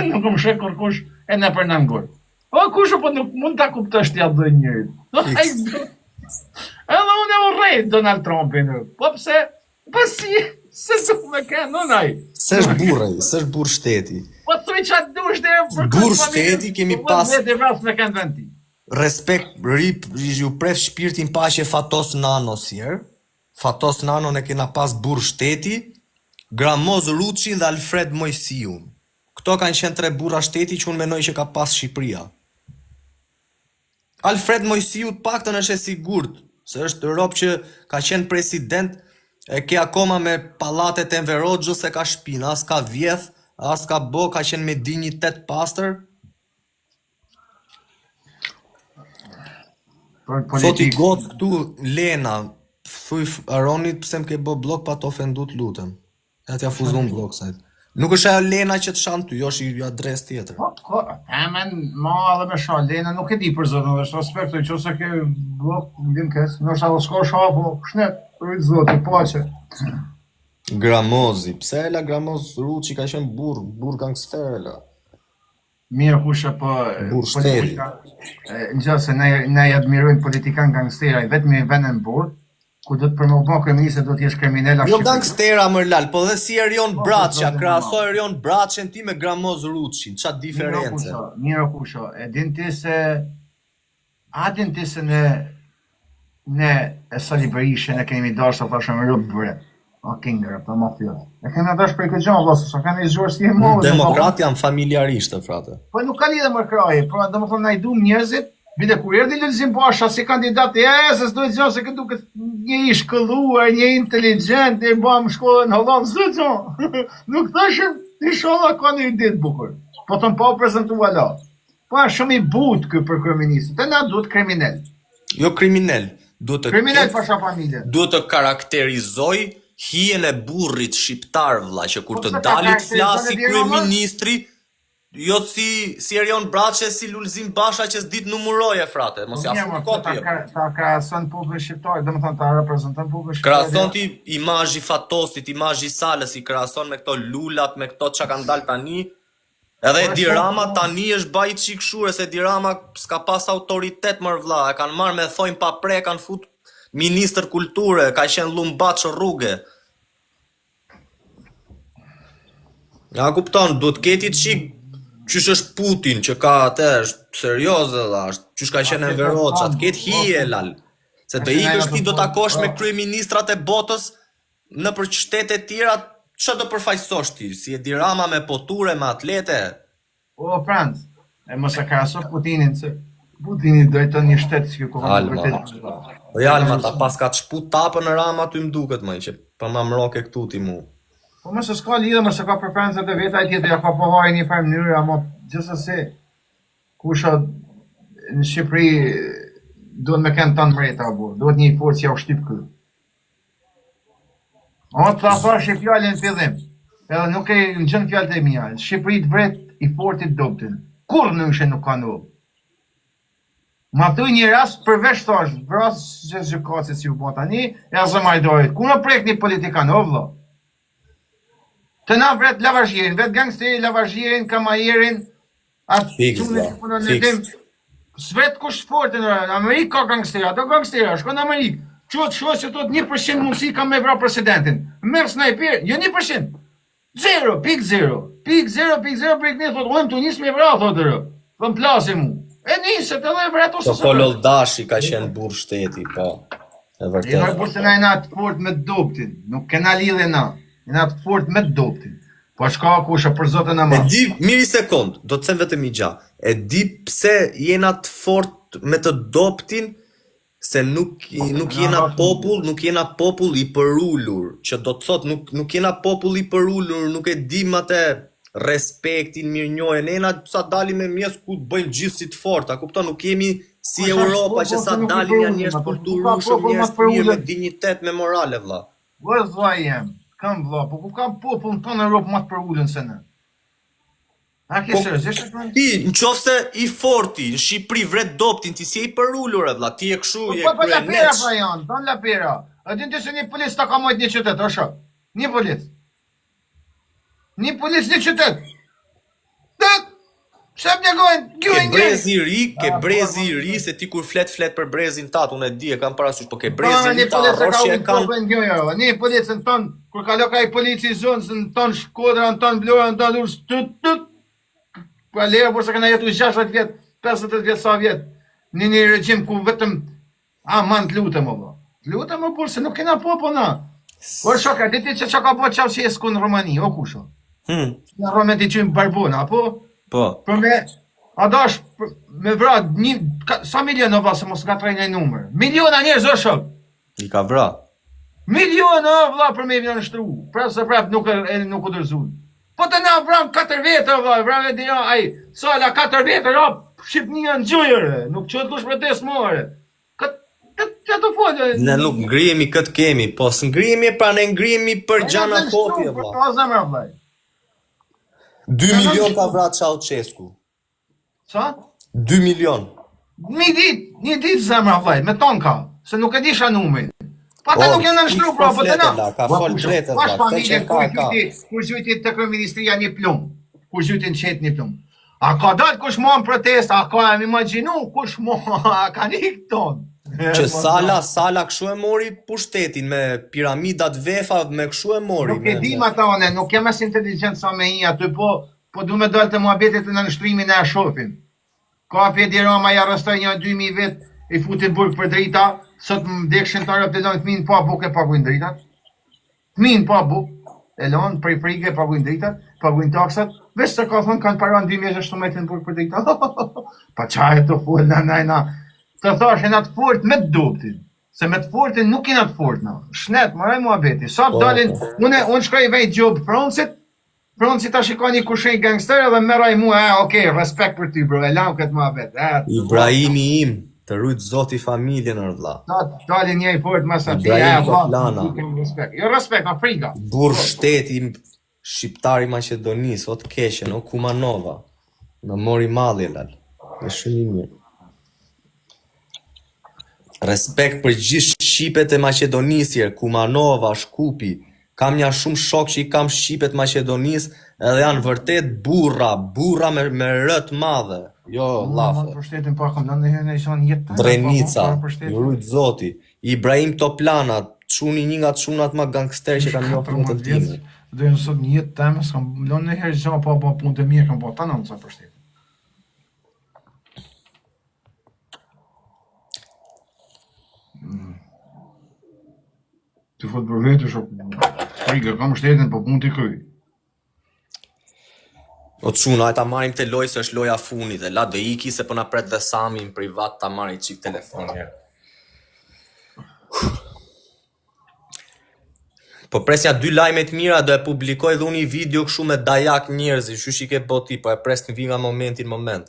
nuk më shek kërkush e në për në ngurë. O, kusho, po nuk mund ta kuptosh t'ja dhe njërit. Edhe unë e urrejt Donald Trumpin, po pse, se du me ke, nonaj. Se është burrej, se është burr shteti. Po të thuj qatë dush dhe për Burr shteti kemi pas... Vete vras me kanë vend ti. Respekt, ju pref shpirtin paqe Fatos Nano sjerë. Fatos Nano ne kena pas burr shteti, Gramoz Ruçin dhe Alfred Mojsiun. Këto kanë qenë 3 burra shteti që unë menoj që ka pas Shqipëria. Alfred Mojsiu të paktën është e sigurt, se është rob që ka qenë president, e ke akoma me pallatet e Enver Hoxhës se ka shpinë, as ka vjedh, as ka bo, ka qenë me dinjitet pastër. Thot i gocë këtu Lena, thuj Aronit pse më ke bë blok pa të ofendut lutem. Ja t'ja fuzon blok sajt. Nuk është ajo Lena që të shan ty, jo është i adres tjetër. Po, emen, ma edhe me shan, Lena nuk e di për zotën, dhe respektoj që ose ke blok, në kes, në është edhe s'ka sha, po shnet, rritë zotë, pache. Gramozi, pse e la Gramoz Ruçi ka qenë burr gangster e la? Mirë kushe, po... Burr shteri. Në gjë se ne i admirojnë politikan gangstera, i vetëm i venën burr, ku do të për më bëj kryeminist do të jesh kriminal ashtu. Jo gangstera më lal, po dhe si Erion Braçja, krahasoj Erion Braçën ti me Gramoz Ruçin, ç'a diferencë? Mirë kusho, e din ti se ne e Sali Berishën e kemi dashur të thashëm rrugë bre. O kinger, po më fjell. E kemi dash për këtë gjë, vëllai, sa kanë zgjuar si e mohë. Demokrat janë familjarisht, frate. Po nuk ka lidhje me kraje, po domethënë na i duam njerëzit. Vide kur erdhi Lulzim Basha si kandidat, se s'do të gjë se këtu një i shkëlluar, një inteligjent, një bam shkollën Holland, s'do të gjë. Nuk thashëm, inshallah ka një ditë bukur. Po të më pa prezentua la. Po është shumë i but kë për kryeministët, të na duhet kriminal. Jo kriminal, duhet të kriminal pasha familje. Duhet të karakterizoj hijen e burrit shqiptar vlla që kur të dalit flasi kryeministri. Jo si Erion Braçe, si Lulzim Basha që s'dit numëroje, frate, mos ja fut kopje. Ta krahason popullin shqiptar, domethënë ta reprezenton popullin shqiptar. Krahason ti imazhi Fatosit, imazhi Salës, i krahason me këto lulat, me këto çka kanë dalë tani. Edhe Edi Rama tani është baj çik kshure se Edi Rama s'ka pas autoritet më vlla, e kanë marrë me thojnë pa pre, kanë fut ministër kulture, ka qenë lumbaç rrugë. Ja kupton, duhet keti çik qysh është Putin, që ka atë, është serioz edhe është, qysh ka qenë Enver Hoxha, të ketë hije lal. Se të ikësh ti do takosh me kryeministrat e botës në për qytete tjera, ç'a do përfaqësosh ti, si Edi Rama me poture, me atlete? O, Franc, e mos e krahaso Putinin, se Putini drejton një shtet që ku ka vërtet. Po Alma, ta pas ka të shput tapën në Rama ty m'duket më, që pa ma mroke këtu ti mu. Po më se s'ka lidhë, më se ka preferencat e veta, e tjetër ja ka pohaj një farë mënyrë, ama gjithsesi kusha në Shqipëri duhet me kënë tanë mreta, duhet një forcë ja u shtyp këtë. O, të thash e fjallin fillim, edhe nuk e në gjënë fjallët e mija, Shqipëri të vret i fortit doptin, kur në ushe nuk ka në. Ma thuj një rast përveç thash, vras që gjëkacit si u bo tani, e azëmajdorit, ku në prek një politikan, o vlo? Të na vret lavazhjerin, vet gangsteri lavazhjerin, kamajerin, atë qune që punon në tim, s'vet kush forte në Amerikë ka gangsteri, ato gangsteri, shko në Amerikë, Qëtë shohë që tot 1% mundësi ka me vra presidentin. Merë snajper, jo 1%. 0.0. 0.0 për këtë thotë, ojmë të njësë me vra, thotë rë. Dhe më plasi mu. E njësët edhe vra to Po Kololdashi ka qenë burr shteti, po. E I vërtet. në burë se na e na të fort me doptin. Nuk kena lidhe na. I na të fort me doptin. Po shka kusha për zotën e E ma. di, miri sekond, do të them vetëm i gjatë. E di pse jena të fort me të doptin, se nuk jena popull i përullur, që do të thot nuk jena popull i përullur, nuk e dim atë respektin, mirënjohjen. Nena sa dalim me mjes ku të bëjmë gjithë si të forta, kupton, nuk jemi si Europa që sa dalim janë njerëz për të rushëm, njerëz të mirë me dinjitet, me morale vlla. Vë zva jem, kam vla, po ku kam popull në tonë Europë mas për ullën se në. A ke seriozisht e Ti, në qofse i forti, në Shqipëri vret doptin, ti si e i përullur e vlla, ti e kshu, je Po la pera kryeneç. pa janë, don la pera. A din ti se një polic ta ka mojt një qytet, o shok. Një polic. Një polic një qytet. Tet! Shep një gojnë, Ke gjojnë brezi i ri, ke brezi i ri, se ti kur flet për brezin tat, unë e di, e kam parasysh, po ke brezi i ri ta arrosh që e kanë. Një policën ton, kur ka loka i polici zonës në ton Shkodra, në ton Vlora, në ton Durrës, tut. Po lera por se kanë jetu 60 vjet, 50 vjet sa vjet. Në një regjim ku vetëm man të lutem apo. Lutem por se nuk kena popull na. Por shoka, ditë që ka po Ceausescu në Romani, o kusho. Në Romen ti qymë Barbona, apo? Po. Për me, a dash me vrat, sa milion ova se mos ka trejnë e numër? Miliona njerëz o shok. I ka vra. Miliona vlla për me vjen shtru. Prap se prap nuk u dërzun. Po të na vram 4 vjetër vlla, vram edhe ja, ai, sala 4 vjetër, Shqipnia në gjujëre, nuk qëtë kush protest more. Këtë të folë. Ne nuk ngrihemi këtë kemi, po s'ngrihemi pra ne ngrihemi për gjana koti vlla. Po zemra vllai. 2 milion ka vra Ceausescu. Sa? 2 milion. Një ditë zemra vllai, me ton ka, se nuk e disha numrin. Pa ta nuk janë nështru, pra, po të na. Ka fol drejtë, Pash vlla, familje, kur gjyti të kryeministria një plum. Kur gjyti në qetë një plum. A ka dalë kush mo në protest, a ka e më imaginu kush mo, a ka një këton. Që Sala këshu e mori pushtetin me piramidat vefa, me këshu e mori. Nuk e dim ata one, nuk jem as inteligent sa me i aty, po du me dalë të muhabetit në nështrimin e ashofin. Ka Edi Rama i arrestoj një 2000 vet, i futin burg për drita, sot më dekshin të arëp të lonë të minë pa buk e paguin dritat. Të minë pa buk, e lonë prej frike e paguin dritat, paguin taksat, veç se ka thonë kanë paran 2016 në burg për dritat. Pa qaj të full në najna. Të thash e na të fort me të doptin. Se me të fortin nuk jena të fort na. Shnet, maraj muhabeti. Sa të dalin, unë shkoj vejt gjobë Francit, Francit ta shikoni ku shenj gangster edhe meraj mua, okej, respekt për ty bro, e lam këtë muhabet. Ibrahimi im, të rujt zoti familjen në vlla. Sa të dalin një i fort mas ati, Ibrahim Toplana. Jo respekt, Afrika. Burr shteti shqiptar i Maqedonisë, o të keqen, o Kumanova. Në mori malli lal. E shumë i mirë. Respekt për gjithë shqipet e Maqedonisë, Kumanova, Shkupi. Kam një shumë shok që i kam shqipet Maqedonisë edhe janë vërtet burra me rët madhe. Jo, lafe. Për shtetin pa kam në herë në ishon jetë. Drenica, ju rujt zoti. Ibrahim Toplana, çuni një nga çunat më gangster që kam njohur në të time. Dhe në sot një jetë temë, s'kam lënë në herë që pa punë të mirë, kam pa ta nëmë për shtetin. Të fot për vetë shok, frikë, kam shtetin për punë të kryj. O çuna, ta marrim te lojë se është loja funit dhe la do iki se po na pret dhe Sami në privat ta marrë çik telefon herë. Po presja 2 lajme të mira, do e publikoj dhe unë një video kështu me dajak njerëzi, shush i ke boti, po e pres në vi nga momenti në moment.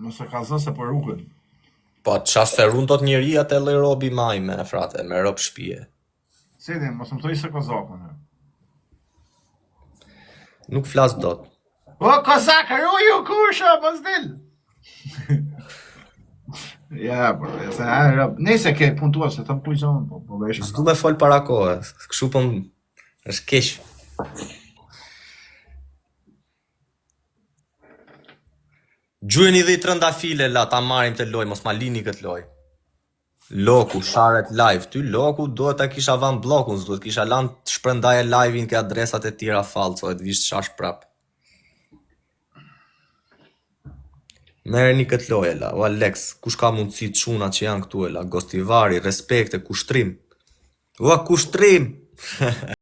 Nëse ka zë se për rrugën. Po çfarë run tot njëria te lloj robi maj me frate, me rob shtëpie. Sedi, mos më thoj se kozakun. Nuk flas dot. O kozak, roju kusha, mos del. Ja, bro, se nëse ke puntuar se thëm kujton, po vesh. S'du me fol para kohës. Kështu po është keq. Gjuheni dhe i trëndafile la ta marrim të loj, mos ma lini këtë loj. Loku, sharet live. Ty Loku duhet ta kisha van blokun, s'duhet kisha lan të shpërndaje live-in ke adresat e tjera falso, e të vish shash prap. Merrni këtë lojë la, o Alex, kush ka mundësi të çuna që janë këtu e la, gostivari, respekte, kushtrim. Ua kushtrim!